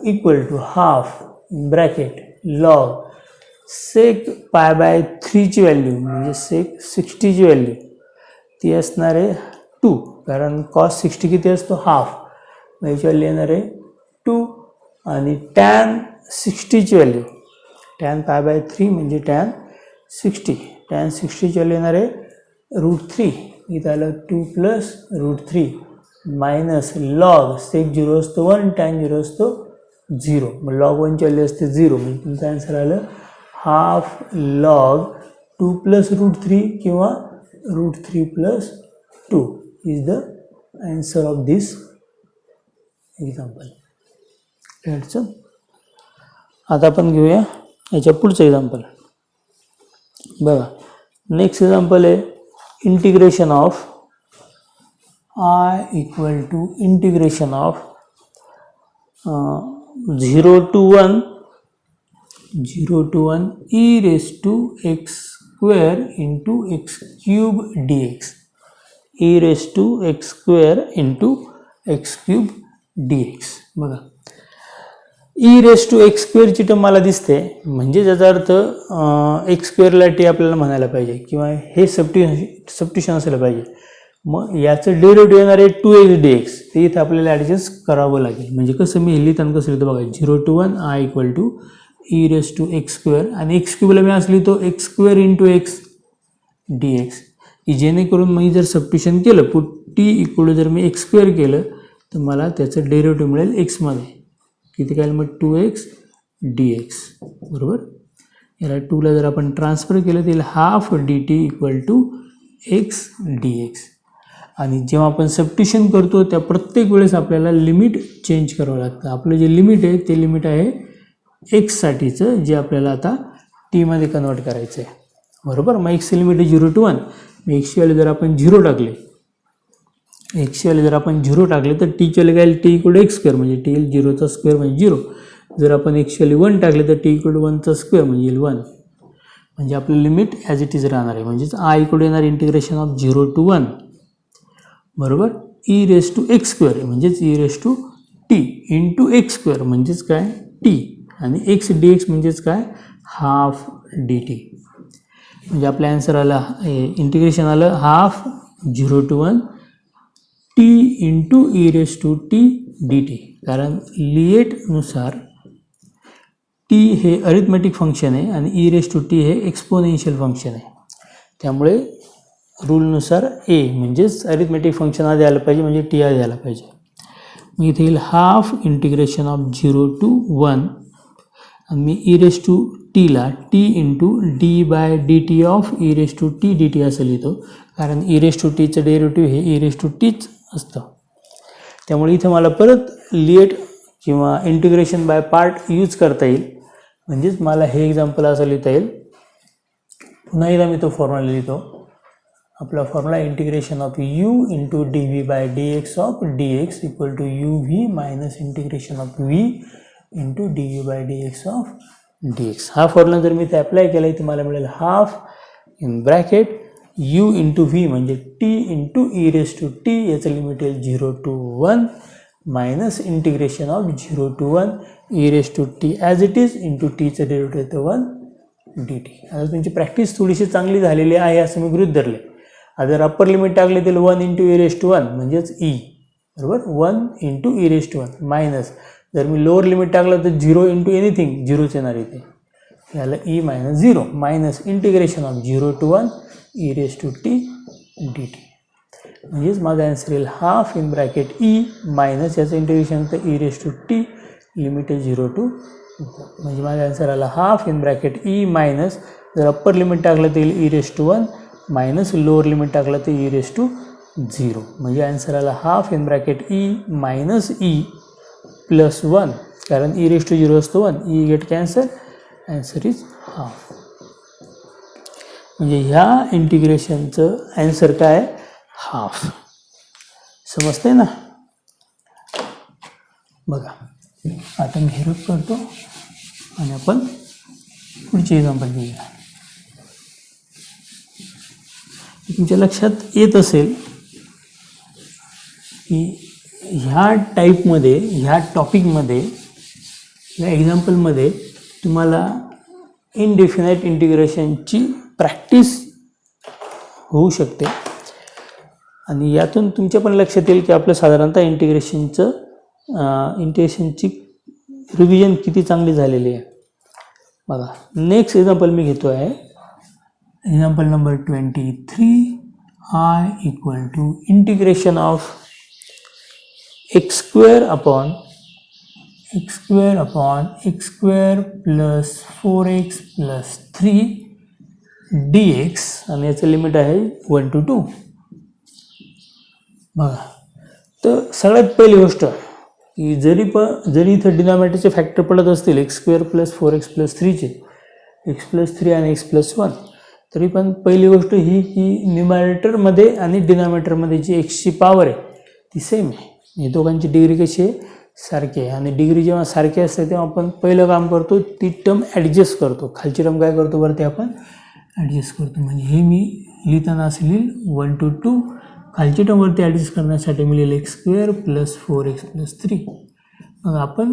equal to half bracket log sec π/3 ची व्हॅल्यू म्हणजे sec 60 ची व्हॅल्यू ती असणार आहे 2, कारण cos 60 किती असतो हाफ, मग याची व्हॅल्यू येणार आहे 2, आणि tan 60 ची व्हॅल्यू tan π/3 म्हणजे tan 60 ची व्हॅल्यू येणार आहे √3. इथं आलं 2 प्लस √3 मायनस log sec 0 असतो 1, tan 0 असतो 0, मग log 1 ची व्हॅल्यू असते 0, म्हणजे तुमचं आन्सर आलं हाफ log 2 प्लस √3 किंवा √3 plus 2 is the answer of this example. कळलं? आता आपण घेऊया याच्या पुढचं एक्झाम्पल. बघा, नेक्स्ट एक्झाम्पल आहे integration of I equal to integration of 0 to 1 e raised to x square into x cube dx. e raised to x square into x cube dx. बघा, e raised to x square ची term मला दिसते, म्हणजे त्याचा अर्थ x स्क्वेअरला t आपल्याला म्हणायला पाहिजे किंवा हे सबस्टिट्यूशन असायला पाहिजे. मग याचं डेरिव्हेटिव्ह येणार आहे 2x dx, ते इथं आपल्याला ॲडजस्ट करावं लागेल. म्हणजे कसं मी लिहिताना कसं लिहितो बघा, 0 to 1 I equal to e raised to x square, आणि x क्यूबला मी असं लिहितो x square into x dx, की जेणेकरून मी जर सबस्टिट्यूशन केलं पुट t इक्वल जर मी x स्क्वेअर केलं तर मला त्याचं डेरिव्हेटिव्ह मिळेल x मध्ये. किती काय मग 2x dx. बरोबर. याला 2ला जर आपण ट्रान्सफर केलं तर half dt equal to x dx. आणि जेव्हा आपण सबस्टिट्यूशन करतो त्या प्रत्येक वेळेस आपल्याला लिमिट चेंज करावं लागतं. आपलं जे लिमिट आहे ते लिमिट आहे x साठीचं, जे आपल्याला आता t मध्ये कन्वर्ट करायचं आहे. बरोबर. मग x लिमिट आहे 0 to 1. मग x ची व्हॅल्यू जर आपण 0 टाकले, तर t ची व्हॅल्यू काय, t equal to x square म्हणजे t येईल 0चा स्क्वेअर म्हणजे 0. जर आपण x ची व्हॅल्यू 1 टाकले तर t इक्वल टू 1चा स्क्वेअर म्हणजे येईल 1. म्हणजे आपलं लिमिट ॲज इट इज राहणार आहे. म्हणजेच I इक्वल येणार इंटिग्रेशन ऑफ 0 to 1. बरोबर. e raise to x square म्हणजेच e raise to t into x square म्हणजेच काय t, आणि x dx म्हणजेच काय हाफ dt. म्हणजे आपलं आन्सर आलं इंटिग्रेशन आलं half 0 to 1 t into e raise to t dt. कारण लिएटनुसार t हे अरिथमेटिक फंक्शन आहे आणि e रेस टू t हे एक्सपोनेन्शियल फंक्शन आहे. त्यामुळे रूलनुसार a म्हणजेच अरिथमेटिक फंक्शन आधी आलं पाहिजे, म्हणजे t आधी आला पाहिजे. मग इथे येईल हाफ इंटिग्रेशन ऑफ 0 to 1 आणि मी e रेस टू टीला t into d by d t of e raise to t d t असं लिहितो, कारण e रेस टू टीचं डेरिव्हेटिव्ह हे e रेस टू टीच असतं. त्यामुळे इथं मला परत लिएट किंवा इंटिग्रेशन बाय पार्ट यूज करता येईल. म्हणजेच मला हे एक्झाम्पल असं लिहिता येईल. पुन्हा एकदा मी तो फॉर्म्युला लिहितो. आपला formula integration of u into d v by d x of d x equal to u v minus integration of v into d v by d x of d x. हा formula जर मी ते apply केला आहे तुम्हाला मिळेल half in bracket u into v म्हणजे t into e raise to t, याचं लिमिट येईल 0 to 1 minus integration of 0 to 1 e raise to t as it is into टीचं डेरिव्हेटिव्ह येतं 1 dt. आता तुमची प्रॅक्टिस थोडीशी चांगली झालेली आहे असं मी गृहीत धरले. आता जर अप्पर लिमिट टाकले तर 1 इंटू ई रेस टू 1 म्हणजेच ई, बरोबर, 1 into e raise to 1 minus जर मी लोअर लिमिट टाकलं तर 0 इंटू एनिथिंग, 0च येणार इथे, याला e minus 0 minus integration of 0 to 1 e raise to t d t. म्हणजेच माझा आन्सर येईल half in bracket e minus याचं इंटिग्रेशन तर e raise to t, limit आहे 0 to 1. म्हणजे माझा आन्सर आला half in bracket e minus जर अप्पर लिमिट टाकलं तर येईल e raise to 1 minus lower limit टाकलं तर ई रेस टू 0. म्हणजे आन्सर आला half in bracket e minus E plus 1, कारण ई रेस टू 0 असतो 1, E get cancel, answer is half. म्हणजे ह्या इंटिग्रेशनचं आन्सर काय आहे, हाफ. समजते ना. बघा आता मी हे रूप करतो आणि आपण पुढचे एक्झाम्पल घेऊया. तुमच्या लक्षात येत असेल की ह्या टाईपमध्ये, ह्या टॉपिकमध्ये, या एक्झाम्पलमध्ये तुम्हाला इनडेफिनाईट इंटिग्रेशनची प्रॅक्टिस होऊ शकते आणि यातून तुमच्या पण लक्षात येईल की आपलं साधारणतः इंटिग्रेशनची रिव्हिजन किती चांगली झालेली आहे. बघा नेक्स्ट एक्झाम्पल मी घेतो आहे, example number 23. I equal to integration of x square upon x square plus 4x plus 3 dx आणि याचं लिमिट आहे 1 to 2. बघा तर सगळ्यात पहिली गोष्ट की जरी इथं डिनॉमिनेटरचे फॅक्टर पडत असतील x square plus 4x plus 3चे, x plus 3 आणि x plus 1, तरी पण पहिली गोष्ट ही की न्यूमरेटरमध्ये आणि डिनॉमिनेटरमध्ये जी xची पॉवर आहे ती सेम आहे. हे दोघांची डिग्री कशी आहे, सारखी आहे. आणि डिग्री जेव्हा सारखी असते तेव्हा आपण पहिलं काम करतो ती टर्म ॲडजस्ट करतो, खालची टर्म काय करतो वरती आपण ॲडजस्ट करतो. म्हणजे हे मी लिहिताना असे लिहिल 1 to 2, खालची टर्म वरती ॲडजस्ट करण्यासाठी मी लिहिलं x square plus 4x plus 3. मग आपण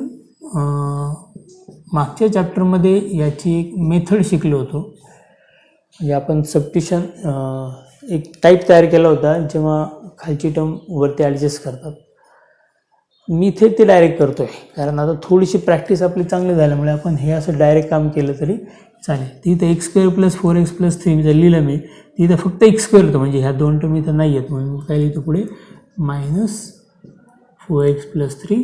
मागच्या चॅप्टरमध्ये याची एक मेथड शिकलो होतो. म्हणजे आपण सबस्टिट्यूशन एक टाईप तयार केला होता जेव्हा खालची टर्म वरती ॲडजस्ट करतात. मी इथे ते डायरेक्ट करतो आहे कारण आता थोडीशी प्रॅक्टिस आपली चांगली झाल्यामुळे आपण हे असं डायरेक्ट काम केलं तरी चालेल. तिथं x square plus 4x plus 3 जर लिहिलं मी तिथं फक्त x square होतं, म्हणजे ह्या दोन टर्म इथं नाही आहेत, म्हणून काय लिहितो पुढे मायनस 4x plus 3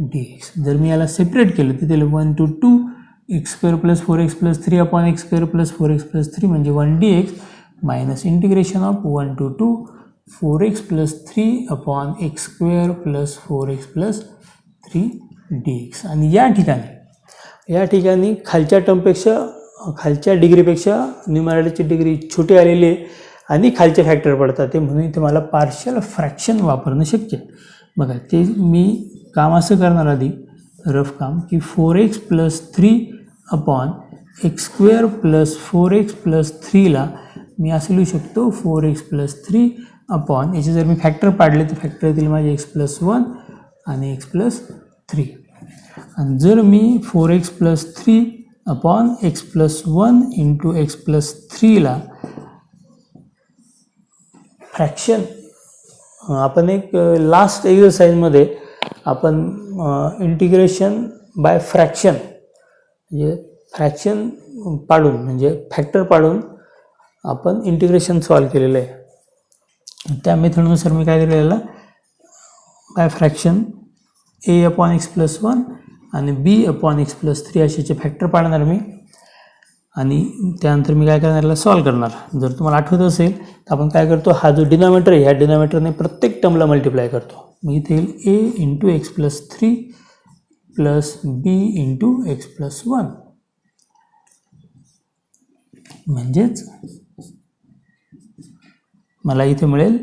dx. जर मी याला सेपरेट केलं तिथे 1 to 2 x square plus 4x plus 3 upon x square plus 4x plus 3 म्हणजे 1 dx minus integration of 1 to 2 4x plus 3 upon x square plus 4x plus 3 dx. आणि या ठिकाणी खालच्या टर्मपेक्षा, खालच्या डिग्रीपेक्षा न्यूमरेटरची डिग्री छोटी आलेली आहे आणि खालचे फॅक्टर पडतात ते, म्हणून इथे मला पार्शियल फ्रॅक्शन वापरणं शक्य आहे. बघा ते मी काम असं करणार आधी रफ काम की 4x plus 3 upon x square plus 4x plus 3ला मी असं लिहू शकतो 4x plus 3 अपॉन याचे जर मी फॅक्टर पाडले तर फॅक्टर येतील माझे x plus 1 आणि x plus 3. आणि जर मी 4x plus 3 upon x plus 1 into x plus 3ला फ्रॅक्शन, आपण एक लास्ट एक्झरसाइजमध्ये आपण इंटिग्रेशन बाय फ्रॅक्शन म्हणजे फ्रॅक्शन पाडून म्हणजे फॅक्टर पाडून आपण इंटिग्रेशन सॉल्व केलेलं आहे. त्या मेथडनुसार मी काय केलेलं by fraction a upon x plus 1 आणि b अपॉन x प्लस 3 अशाचे फॅक्टर पाडणार मी आणि त्यानंतर मी काय करणार याला सॉल्व करणार. जर तुम्हाला आठवत असेल तर आपण काय करतो, हा जो डिनॉमिनेटर आहे ह्या डिनॉमिनेटरने प्रत्येक टर्मला मल्टिप्लाय करतो. मग इथे येईल a into x plus 3 plus b into x plus 1. म्हणजेच मला इथे मिळेल.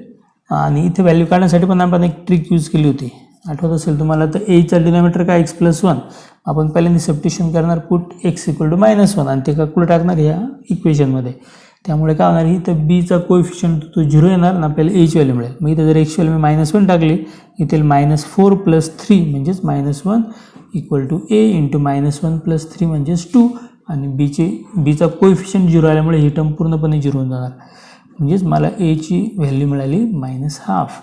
आणि इथे व्हॅल्यू काढण्यासाठी पण आपण एक ट्रिक यूज केली होती, आठवत असेल तुम्हाला. तर एचा डिनॉमिनेटर काय एक्स प्लस 1. आपण पहिल्यांदा सबस्टिट्यूशन करणार, पुट एक्स इक्वल टू -1 आणि ते का कुठे टाकणार ह्या इक्वेशनमध्ये. त्यामुळे काय होणार, ही तर बीचा कोएफिशियंट तो 0 येणार आणि आपल्याला एची व्हॅल्यू मिळेल. मग इथं जर एक्सची व्हॅल्यू मी -1 टाकली, इथे -4 + 3 म्हणजेच -1 इक्वल टू ए इंटू -1 + 3 म्हणजेच 2. आणि बीचा कोएफिशियंट 0 आल्यामुळे ही टर्म पूर्णपणे 0 होऊन जाणार. म्हणजेच मला एची व्हॅल्यू मिळाली -1/2.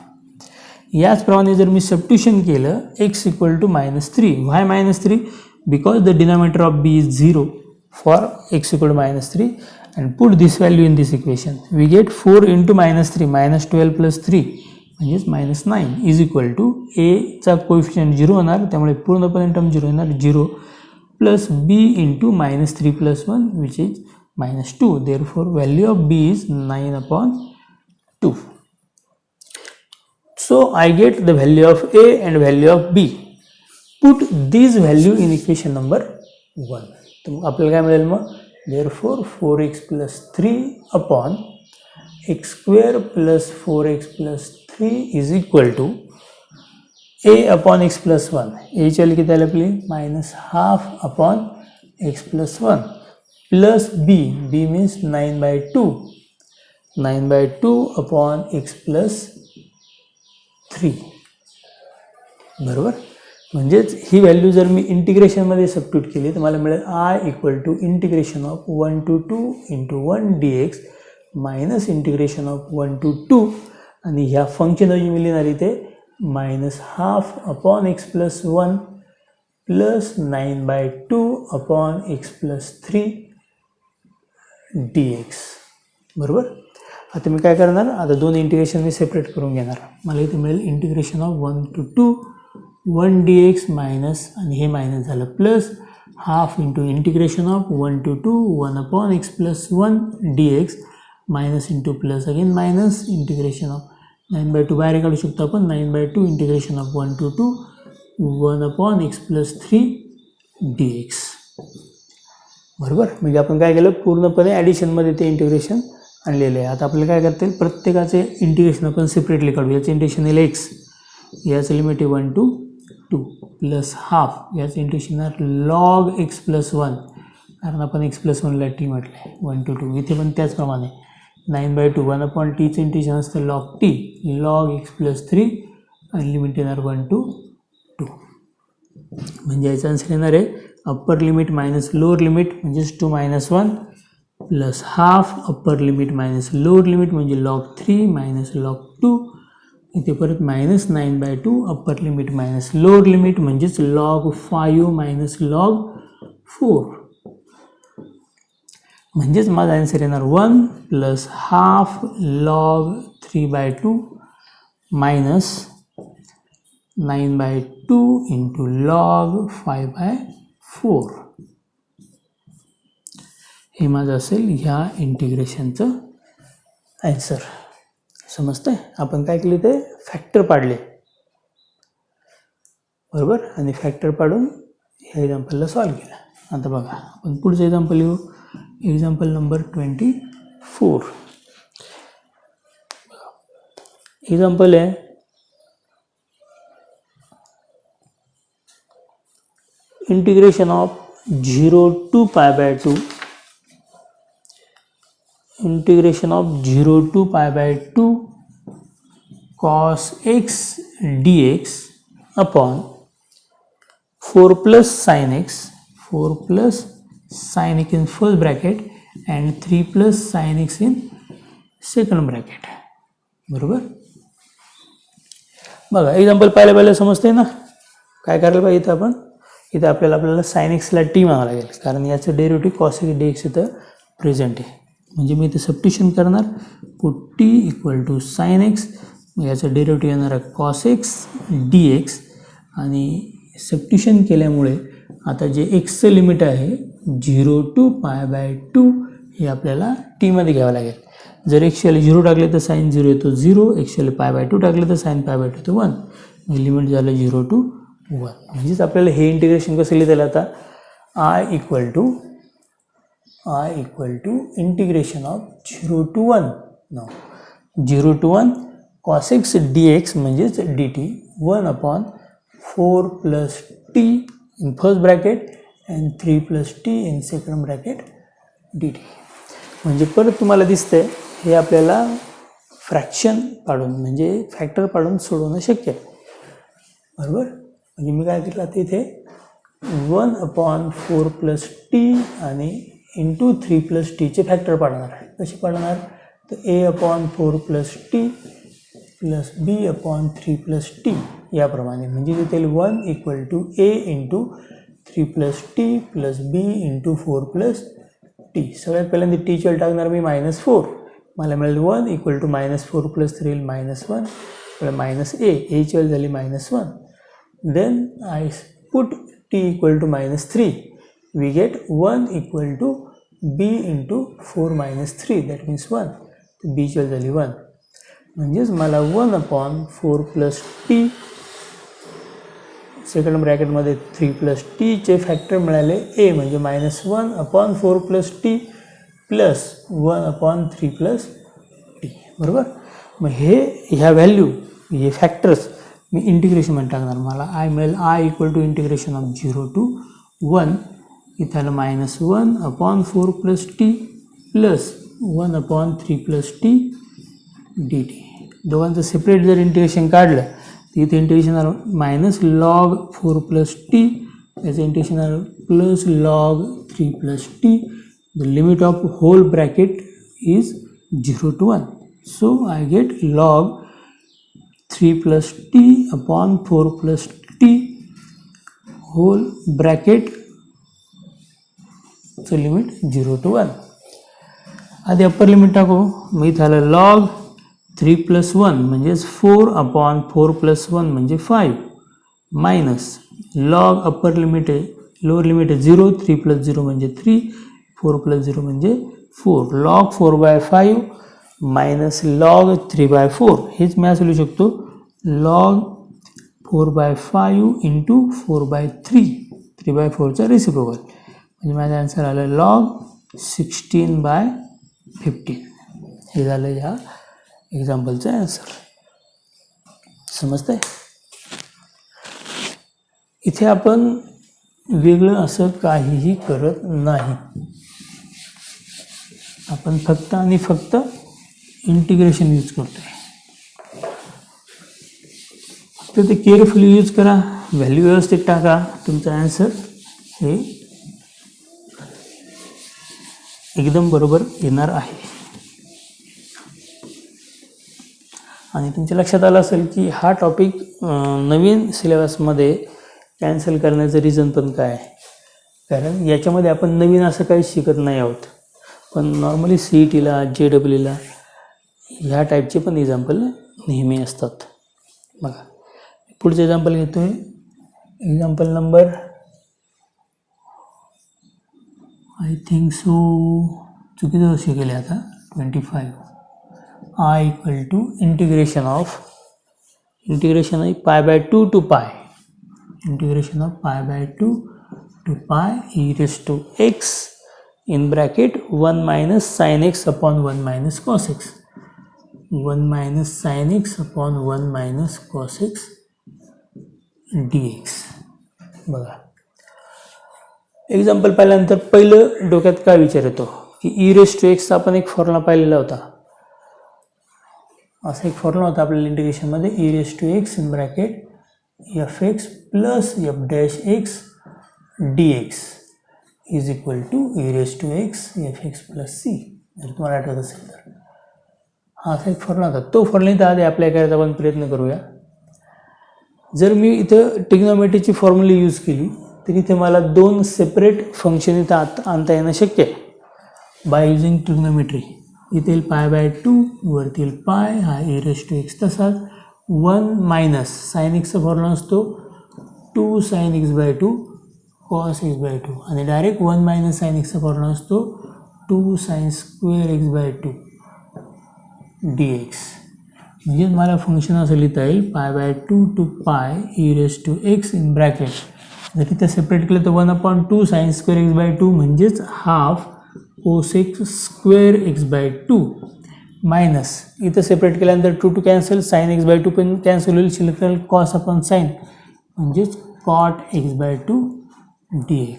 याचप्रमाणे जर मी सबस्टिट्यूशन केलं x equal to -3. Why -3? Because the denominator of b is 0 for x equal to -3 and put this value in this equation. We get 4 into -3 -12 + 3 म्हणजेच -9 इज इक्वल टू एचा कोएफिशियंट 0 होणार, त्यामुळे पूर्णपणे टर्म 0 येणार, 0 plus b into -3 + 1 which is -2. Therefore value of b is 9/2. So I get the value of a and value of b. Put these value in equation number 1. तर आपल्याला काय मिळेल मग, therefore 4x + 3 upon x² + 4x + 3 is equal to a upon x + 1. a ची value किती आली आपली, -1/2 upon x + 1 plus b means 9/2 upon x + 3. बरोबर. म्हणजेच ही व्हॅल्यू जर मी इंटिग्रेशनमध्ये सबस्टिट्यूट केली तर मला मिळेल i equal to integration of 1 to 2 into 1 dx minus integration of 1 to 2. आणि ह्या फंक्शन जी मी लिहिणार इथे -1/2 upon x + 1 plus 9/2 upon x + 3 dx. बरोबर. आता मी काय करणार, आता दोन इंटिग्रेशन मी सेपरेट करून घेणार. मला इथे मिळेल integration of 1 to 2 1 dx minus, आणि हे मायनस झालं, plus half into integration of 1 to 2 1 upon x + 1 dx minus into plus again minus integration of 9/2 बाहेर काढू शकतो आपण, 9/2 integration of 1 to 2 1 upon x + 3 dx. बरोबर. म्हणजे आपण काय केलं, पूर्णपणे ॲडिशनमध्ये ते इंटिग्रेशन आणलेले आहे. आता आपल्याला काय करता येईल, प्रत्येकाचे इंटिग्रेशन आपण सेपरेटली काढू. याचं इंटिग्रेशन येईल x, याचं लिमिट आहे 1 to 2 प्लस हाफ, याचं इंटिग्रेशन लॉग x + 1, कारण आपण x + 1ला t म्हटलं आहे, 1 to 2. इथे पण त्याचप्रमाणे 9/2 1 upon t चं इंटिग्रेशन असतं लॉग t, लॉग x + 3 आणि लिमिट येणार 1 to 2. म्हणजे याचा आन्सर येणार आहे upper limit minus lower limit म्हणजेच 2 - 1 plus half upper limit minus lower limit म्हणजे लॉग 3 मायनस लॉग 2. इथे परत -9/2 upper limit minus lower limit म्हणजेच लॉग 5 मायनस लॉग 4. म्हणजेच माझा आन्सर येणार 1 plus half log 3/2 minus 9/2 into log 5/4. हे माझं असेल ह्या इंटिग्रेशनचं आन्सर. समजतंय. आपण काय केले, ते फॅक्टर पाडले. बरोबर. आणि फॅक्टर पाडून ह्या एक्झाम्पलला सॉल्व केलं. आता बघा आपण पुढचं एक्झाम्पल लिहू. Example number 24. एक्झाम्पल आहे integration of 0 to π/2 integration of 0 to π/2 cos x dx upon 4 plus sin x in first bracket and 3 plus sin x in second bracket. बरोबर. बघा एक्झाम्पल पाहिलं समजते ना. काय करायला पाहिजे इथं आपण, इथं आपल्याला साइन एक्सला टी म्हणावं लागेल, कारण याचं डेरिव्हेटिव्ह कॉस एक्स dx इथं प्रेझेंट आहे. म्हणजे मी इथं सबस्टिट्यूशन करणार, put t equal to sine x, याचं डेरिव्हेटिव्ह येणार आहे कॉस एक्स dx. आणि सबस्टिट्यूशन केल्यामुळे आता जे एक्सचं लिमिट आहे 0 to π/2 हे आपल्याला टीमध्ये घ्यावं लागेल. जर एक्सची व्हॅल्यू 0 टाकले तर साइन 0 येतो 0, एक्सची व्हॅल्यू π/2 टाकले तर साइन π/2 येतो 1. लिमिट झालं 0 to म्हणजेच आपल्याला हे इंटिग्रेशन कसं लिहिता येईल आता, I equal to integration of 0 to 1 no 0 to 1 cos x dx म्हणजेच dt 1/4 plus t in first bracket and 3 plus t in second bracket dt. म्हणजे परत तुम्हाला दिसतंय हे आपल्याला फ्रॅक्शन पाडून म्हणजे फॅक्टर पाडून सोडवणं शक्य आहे, बरोबर. म्हणजे मी काय केलं आता इथे 1/4 plus t आणि इंटू 3 plus t चे फॅक्टर पाडणार आहे. कसे पाडणार, तर a/4 plus t plus b/3 plus t याप्रमाणे. म्हणजे तिथे 1 equal to a into 3 plus t plus b into 4 plus t. सगळ्यात पहिल्यांदा t ची व्हॅल्यू टाकणार मी -4, मला मिळेल 1 इक्वल टू -4 प्लस 3 -1 मायनस a ची व्हॅल्यू झाली -1. Then I put t equal to -3, we get 1 equal to b into 4 -3 that means 1. तर b ची व्हॅल्यू झाली 1. म्हणजेच मला 1/4 प्लस टी सेकंड ब्रॅकेटमध्ये 3 प्लस टीचे फॅक्टर मिळाले a म्हणजे -1/4 plus t plus 1/3 plus T, बरोबर. मग ह्या व्हॅल्यू हे फॅक्टर्स मी इंटिग्रेशनमध्ये टाकणार. मला आय मिळेल I equal to integration of 0 to 1 इथं आलं -1/4 plus t plus 1/3 plus t dt. दोघांचं सेपरेट जर इंटिग्रेशन काढलं तर इथे इंटिग्रेशन आलं -log4 प्लस टी, याचं इंटिग्रेशन आलं +log3 plus t. The limit of whole bracket is 0 to 1. So I get log3 plus t upon 4 plus t whole ब्रॅकेटचं limit 0 to 1. आधी अप्पर लिमिट टाकू. मग इथं आलं log 3 plus 1 म्हणजेच 4/4 plus 1 म्हणजे 5 मायनस लॉग अप्पर लिमिट आहे, lower limit आहे 0, 3 plus 0 म्हणजे 3, 4 plus 0 म्हणजे 4. log 4/5 मायनस log 3/4 हेच मी असं लिहू शकतो log 4/5 इंटू 4/3, 3/4चा रेसिप्रोकल. म्हणजे माझा आन्सर आलं log 16/15. हे झालं ह्या एक्झाम्पलचं आन्सर. समजतंय. इथे आपण वेगळं असं काहीही करत नाही, आपण फक्त आणि फक्त इंटिग्रेशन यूज करतोय. फक्त ते केअरफुली यूज करा, व्हॅल्यू व्यवस्थित टाका, तुमचं आन्सर हे एकदम बरोबर येणार आहे. आणि तुमच्या लक्षात आलं असेल की हा टॉपिक नवीन सिलेबसमध्ये कॅन्सल करण्याचं रिझन पण काय आहे, कारण याच्यामध्ये आपण नवीन असं काही शिकत नाही आहोत. पण नॉर्मली CETला JEEला ह्या टाईपचे पण एक्झाम्पल नेहमी असतात. बघा पुढचं एक्झाम्पल घेतो आहे. Example number I think so चुकीचं वर्ष केले आता 25. आय इक्वल टू इंटिग्रेशन आहे π/2 to π, integration of π/2 to π e⁻x in bracket 1 minus sin x upon 1 minus cos x, 1 minus sin x upon 1 minus cos x dx. बघा example पाहिल्यानंतर पहिलं डोक्यात काय विचार येतो की e⁻x आपण एक फॉर्म्युला पाहिलेला होता. असा एक फॉर्म्युला होता आपल्याला इंटिग्रेशनमध्ये e⁻x in bracket fx plus f'(x) dx is equal to e⁻x fx plus c. जर तुम्हाला आठवत असेल तर हा असा एक फॉर्म्युला होता. तो फॉर्म्युला इथं आधी अप्लाय करायचा आपण प्रयत्न करूया. जर मी इथं ट्रिग्नोमेट्रीची फॉर्म्युला यूज केली तर इथे मला दोन सेपरेट फंक्शन इथं आणता येणं शक्य आहे बाय युजिंग ट्रिग्नोमेट्री. इथे येईल π/2 वरती येईल π, हा e⁻x तसाच 1 मायनस साइन एक्सचा फॉर्म्युला असतो 2 sin x/2 cos x/2 आणि डायरेक्ट 1 मायनस साइन एक्सचा फॉर्म्युला असतो 2 sin² x/2 dx. म्हणजे मला फंक्शन असं लिहिता येईल π/2 to π e⁻x इन ब्रॅकेट. जर इथं सेपरेट केलं तर 1/2 sin²x/2 म्हणजेच हाफ cos² x/2 मायनस इथं सेपरेट केल्यानंतर 2 to कॅन्सल sin x/2 पण कॅन्सल होईल, शिल्लक राहील cos/sin म्हणजेच cot x/2 dx.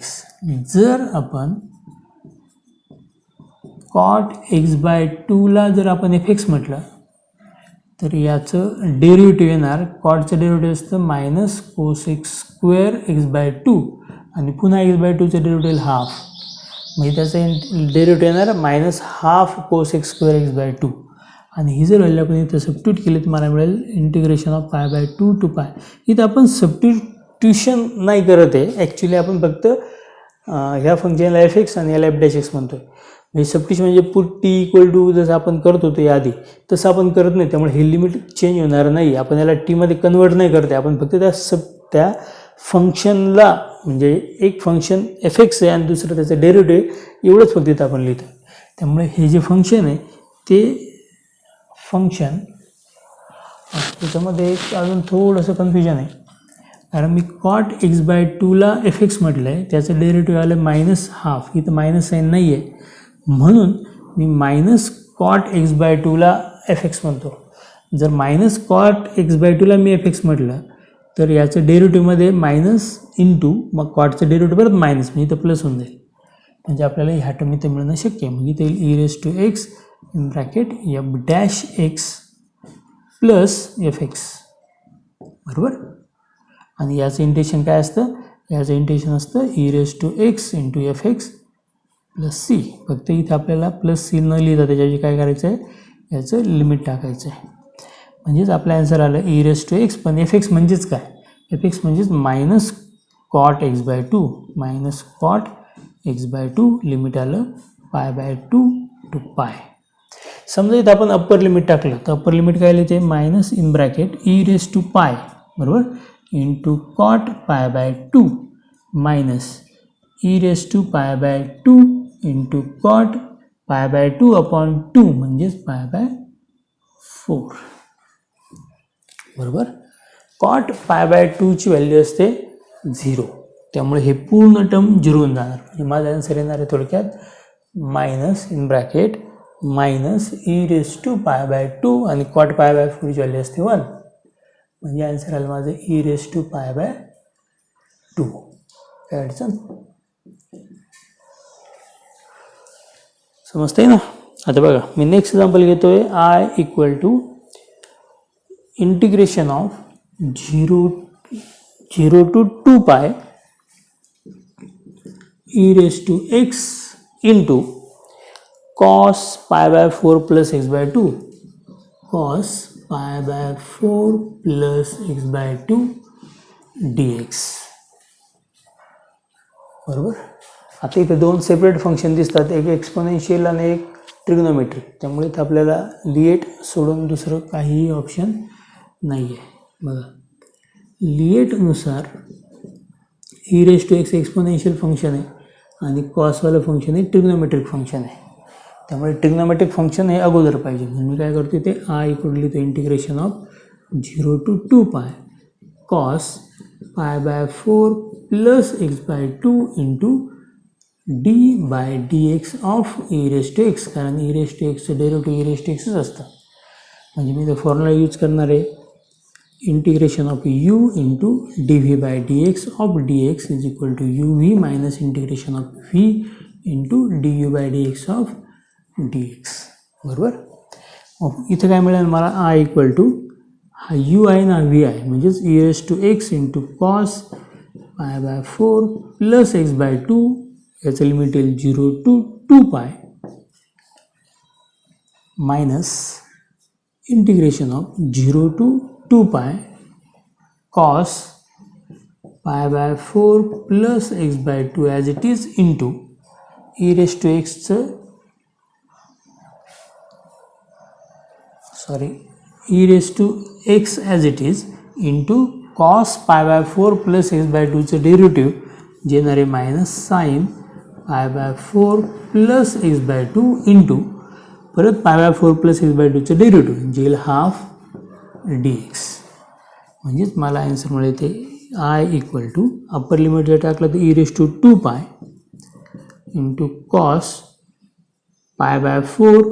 जर आपण cot x/2 ला जर आपण fx म्हटलं तर याचं डेरिव्हेटिव्ह येणार, कॉटचं डेरिव्हेटिव्ह असतं मायनस cos² x/2 आणि पुन्हा x/2चं डेरिव्हेटिव्ह हाफ, म्हणजे त्याचं डेरिव्हेटिव्ह येणार मायनस हाफ cos² x/2 आणि ही जर व्हॅल्यू आपण इथं सबस्टिट्यूट केली तर मला मिळेल इंटिग्रेशन ऑफ π/2 to π. इथं आपण सबस्टिट्यूशन नाही करत आहे, ॲक्च्युली आपण फक्त ह्या फंक्शनला fx आणि याला f'(x) म्हणतोय. म्हणजे सबस्टिट्यूशन म्हणजे पुट t इक्वल टू जसं आपण करत होतो याआधी तसं आपण करत नाही, त्यामुळे हे लिमिट चेंज होणार नाही. आपण याला टीमध्ये कन्वर्ट नाही करते, आपण फक्त त्या फंक्शनला म्हणजे एक फंक्शन fx आहे आणि दुसरं त्याचं डेरिव्हेटिव्ह एवढंच फक्त इथं आपण लिहितो. त्यामुळे हे जे फंक्शन आहे ते फंक्शन त्याच्यामध्ये एक अजून थोडंसं कन्फ्युजन आहे, कारण मी cot x/2 ला fx म्हटलं आहे, त्याचं डेरिव्हेटिव्ह आलं मायनस हाफ, इथं मायनस साईन नाही आहे म्हणून मी मायनस cot x/2 ला fx म्हणतो. जर मायनस cot x/2 ला मी fx म्हटलं तर याचं डेरिव्हेटिव्हमध्ये मायनस इंटू मग कॉटचं डेरिव्हेटिव्ह परत मायनस, म्हणजे इथं प्लस होऊन जाईल, म्हणजे आपल्याला ह्या टर्म इथं मिळणं शक्य आहे. म्हणजे इथे e⁻x in bracket f'(x) plus fx बरोबर. आणि याचं इंटिग्रेशन काय असतं, याचं इंटिग्रेशन असतं e⁻x into fx plus C. फक्त इथं आपल्याला प्लस सी न लिहिता त्याच्याऐवजी काय करायचं आहे, याचं लिमिट टाकायचं आहे. म्हणजेच आपलं आन्सर आलं e⁻x, पण fx म्हणजेच काय, fx म्हणजेच minus cot x/2 minus cot x/2 limit आलं π/2 to π. समजा इथं आपण अप्पर लिमिट टाकलं तर अप्पर लिमिट काय लिहिते मायनस इन ब्रॅकेट e⁻π बरोबर into cot π/2 minus e⁻π/2 into cot π/2/2 म्हणजेच π/4 बरोबर. cot π/2 ची व्हॅल्यू असते 0, त्यामुळे हे पूर्ण टर्म 0 होऊन जाणार. म्हणजे माझा आन्सर येणार आहे थोडक्यात minus in bracket minus e⁻π/2 आणि cot π/4 ची व्हॅल्यू असते 1, म्हणजे आन्सर आलं माझं e⁻π/2. काय अडचण समजते ना. आता बघा मी नेक्स्ट एक्झाम्पल घेतोय I equal to integration of 0 to 2π e⁻x into cos π/4 plus x/2 cos π/4 plus x/2 dx बरोबर. आता इथे दोन सेपरेट फंक्शन दिसतात, एक एक्सपोनेन्शियल आणि एक ट्रिग्नोमेट्रिक, त्यामुळे इथं आपल्याला लिएट सोडून दुसरं काहीही ऑप्शन नाही आहे. बघा लिएटनुसार e⁻x एक्सपोनेन्शियल फंक्शन आहे आणि कॉसवालं फंक्शन आहे ट्रिग्नोमेट्रिक फंक्शन आहे, त्यामुळे ट्रिग्नोमेट्रिक फंक्शन हे अगोदर पाहिजे. म्हणून मी काय करतो ते I इकडून लिहितो integration of 0 to 2π cos π/4 plus x/2 into d/dx of e⁻x, कारण e⁻xचं डेरिव्हेटिव्ह e⁻xच असतं. म्हणजे मी तो फॉर्म्युला यूज करणार आहे integration of u into dv/dx of dx is equal to uv minus integration of v into du/dx of dx बरोबर. इथं काय मिळेल मला I इक्वल टू हा u आहे ना v आहे, म्हणजेच e⁻x into cos π/4 plus x/2 याचं लिमिट येईल 0 to 2π minus integration of 0 to 2π cos π/4 plus x/2 as it is into e⁻xचं e⁻x as it is into cos π/4 plus x/2चं डेरिव्हेटिव्ह जे येणार आहे minus sine π/4 plus x/2 into परत π/4 plus x/2चं derivative जे येईल हाफ dx. म्हणजेच मला आन्सर मिळेल ते I equal to upper limit जर टाकलं तर e⁴ into cos π/4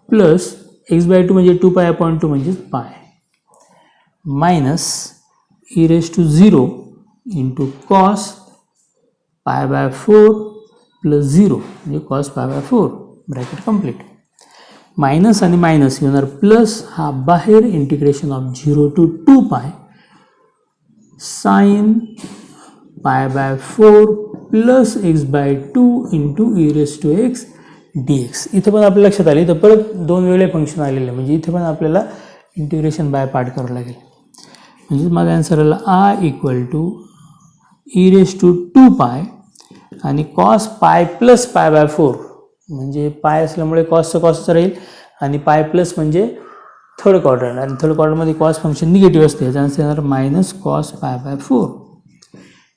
plus x/2 म्हणजे 2π/2 म्हणजेच pi minus e⁻0 into cos π/4 plus 0 म्हणजे कॉस π/4 ब्रॅकेट कंप्लीट. मायनस आणि मायनस येणार प्लस, हा बाहेर integration of 0 to 2π sine π/4 plus x/2 into e⁻x dx. इथे पण आपल्या लक्षात आले तर परत दोन वेगळे फंक्शन आलेले, म्हणजे इथे पण आपल्याला इंटिग्रेशन बाय पार्ट करावं लागेल. म्हणजे माझा आन्सर आला आय इक्वल टू e⁻2π आणि कॉस पाय प्लस π/4 म्हणजे पाय असल्यामुळे कॉसचं कॉसच राहील आणि पाय प्लस म्हणजे थर्ड क्वाड्रंट, आणि थर्ड क्वाड्रंटमध्ये कॉस फंक्शन निगेटिव्ह असते, याचा आन्सर येणार मायनस कॉस π/4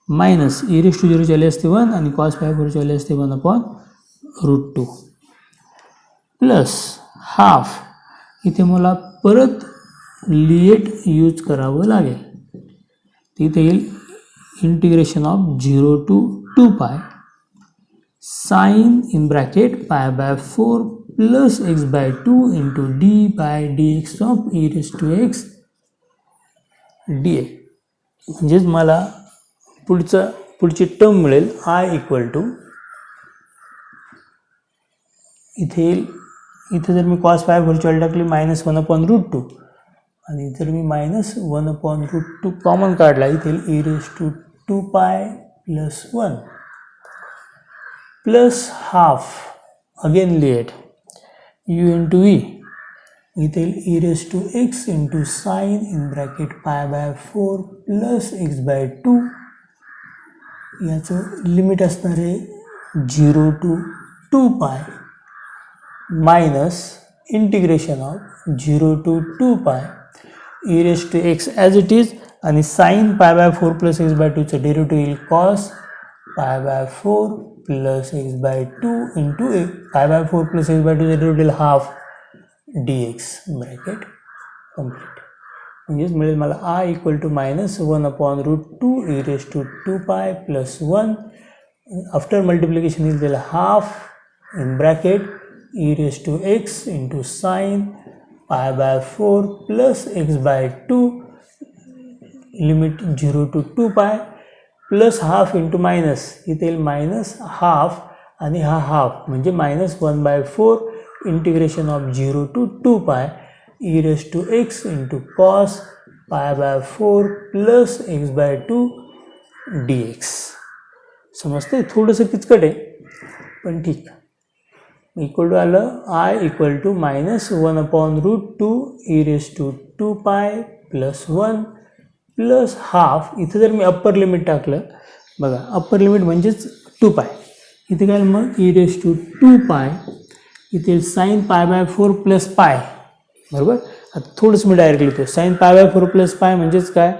मायनस e⁻0 आले असते 1 आणि कॉस π/4 आले असते 1/√2 प्लस हाफ. इथे मला परत लिएट यूज करावं लागेल. तिथे येईल integration of 0 to 2π sine in bracket π/4 plus x/2 into d/dx of e⁻x dx. म्हणजेच मला पुढची टर्म मिळेल आय इक्वल टू इथे जर मी कॉस π/4 ची व्हॅल्यू टाकली -1/√2 आणि जर मी -1/√2 कॉमन काढला इथे e⁻2π plus 1 plus half again LIATE u into e इथे e⁻x into sine in bracket π/4 plus x/2 याचं लिमिट असणार आहे 0 to 2π minus integration of 0 to 2π e⁻x as it is आणि साइन π/4 प्लस x/2 चं डेरिव्हेटिव्ह येईल cos π/4 plus x/2 into π/4 plus x/2 चं derivative half dx bracket complete. म्हणजेच मिळेल मला I equal to -1/√2 e⁻2π plus 1 after multiplication is दिला half in bracket e⁻x into sine π/4 plus x/2 limit 0 to 2π plus half into minus इथे येईल minus half आणि हा half म्हणजे -1/4 integration of 0 to 2π e⁻x into cos π/4 plus x/2 dx. समजते? थोडंसं किचकट आहे पण ठीक. इक्वल टू आलं I equal to -1/√2 e⁻2π plus 1 plus half. इथे जर मी अप्पर लिमिट टाकलं बघा, अप्पर लिमिट म्हणजेच 2π. इथे काय मग e⁻2π इथे साइन π/4 प्लस पाय बरोबर. आता थोडंसं मी डायरेक्ट लिहितो साइन π/4 प्लस पाय म्हणजेच काय,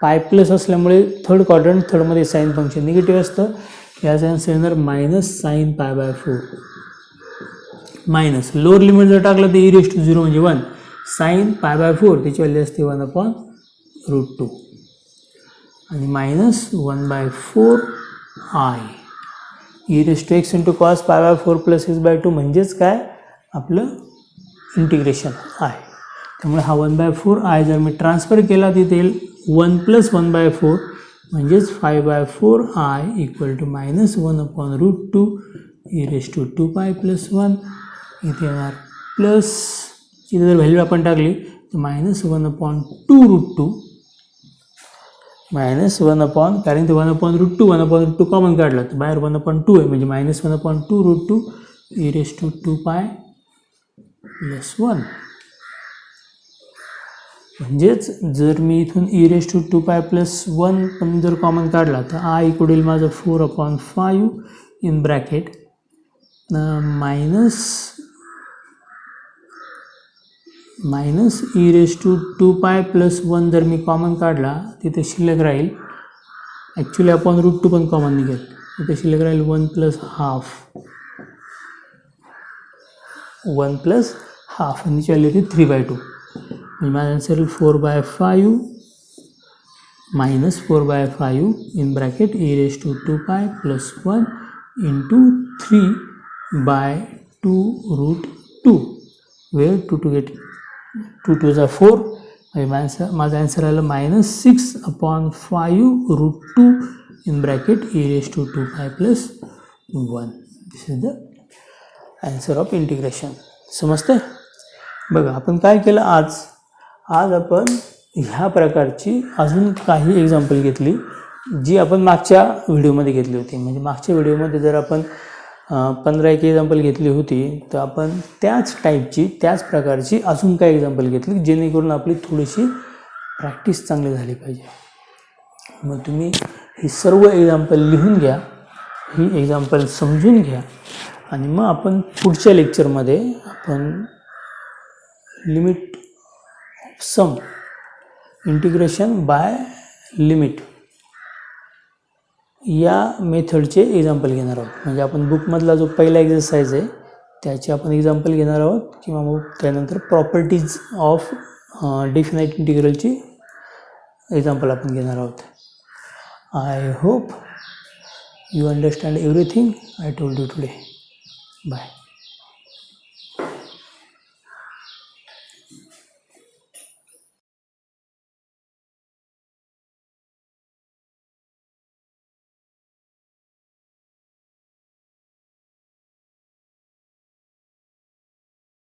पाय प्लस असल्यामुळे थर्ड क्वाड्रंट थर्डमध्ये साइन फंक्शन निगेटिव्ह असतं. याचा आन्सर येणार minus sine π/4 minus lower limit जर टाकलं तर e⁻0 म्हणजे 1 साइन π/4 त्याची व्हॅल्यू असते 1/√2 आणि minus 1/4 I e⁻x into cos π/4 plus x/2 म्हणजेच काय आपलं इंटिग्रेशन आहे. त्यामुळे हा 1/4 आय जर मी ट्रान्सफर केला तिथे येईल 1 प्लस 1/4 म्हणजेच 5/4 I equal to -1/√2 e⁻2π plus 1. इथे येणार प्लस इथे जर व्हॅल्यू आपण टाकली तर -1/2√2 -1 कारण ते 1/√2 कॉमन काढलं तर बाहेर 1/2 आहे म्हणजे -1/2√2 e⁻2π प्लस 1. म्हणजेच जर मी इथून e⁻2π प्लस 1 पण जर कॉमन काढला तर आय इक्वल होईल माझं 4/5 in bracket minus e⁻2π plus 1 जर मी कॉमन काढला तिथे शिल्लक राहील ॲक्च्युली √2 पण कॉमन निघेल तिथे शिल्लक राहील 1 प्लस हाफ आणि ची व्हॅल्यू होती 3/2. म्हणजे माझा आन्सर येईल 4/5 minus 4/5 in bracket e raised to 2pi plus 1 into 3/2√2, where 2 get 2 2s are 4. माझा आन्सर आलं -6/5√2 in bracket e raised to 2pi plus 1. This is the answer of integration. समजते? बघा आपण काय केलं आज आपण ह्या प्रकारची अजून काही एक्झाम्पल घेतली जी आपण मागच्या व्हिडिओमध्ये घेतली होती. म्हणजे मागच्या व्हिडिओमध्ये जर आपण 15 एक एक्झाम्पल घेतली होती तर आपण त्याच टाईपची त्याच प्रकारची अजून काही एक्झाम्पल घेतली जेणेकरून आपली थोडीशी प्रॅक्टिस चांगली झाली पाहिजे. मग तुम्ही ही सर्व एक्झाम्पल लिहून घ्या, ही एक्झाम्पल समजून घ्या आणि मग आपण पुढच्या लेक्चरमध्ये आपण limit sum integration by limit या मेथडचे एक्झाम्पल घेणार आहोत. म्हणजे आपण बुकमधला जो पहिला एक्सरसाइज आहे त्याचे आपण एक्झाम्पल घेणार आहोत किंवा मग त्यानंतर प्रॉपर्टीज ऑफ डिफाइनाइट इंटिग्रलची एक्झाम्पल आपण घेणार आहोत. I hope you understand everything I told you today. Bye.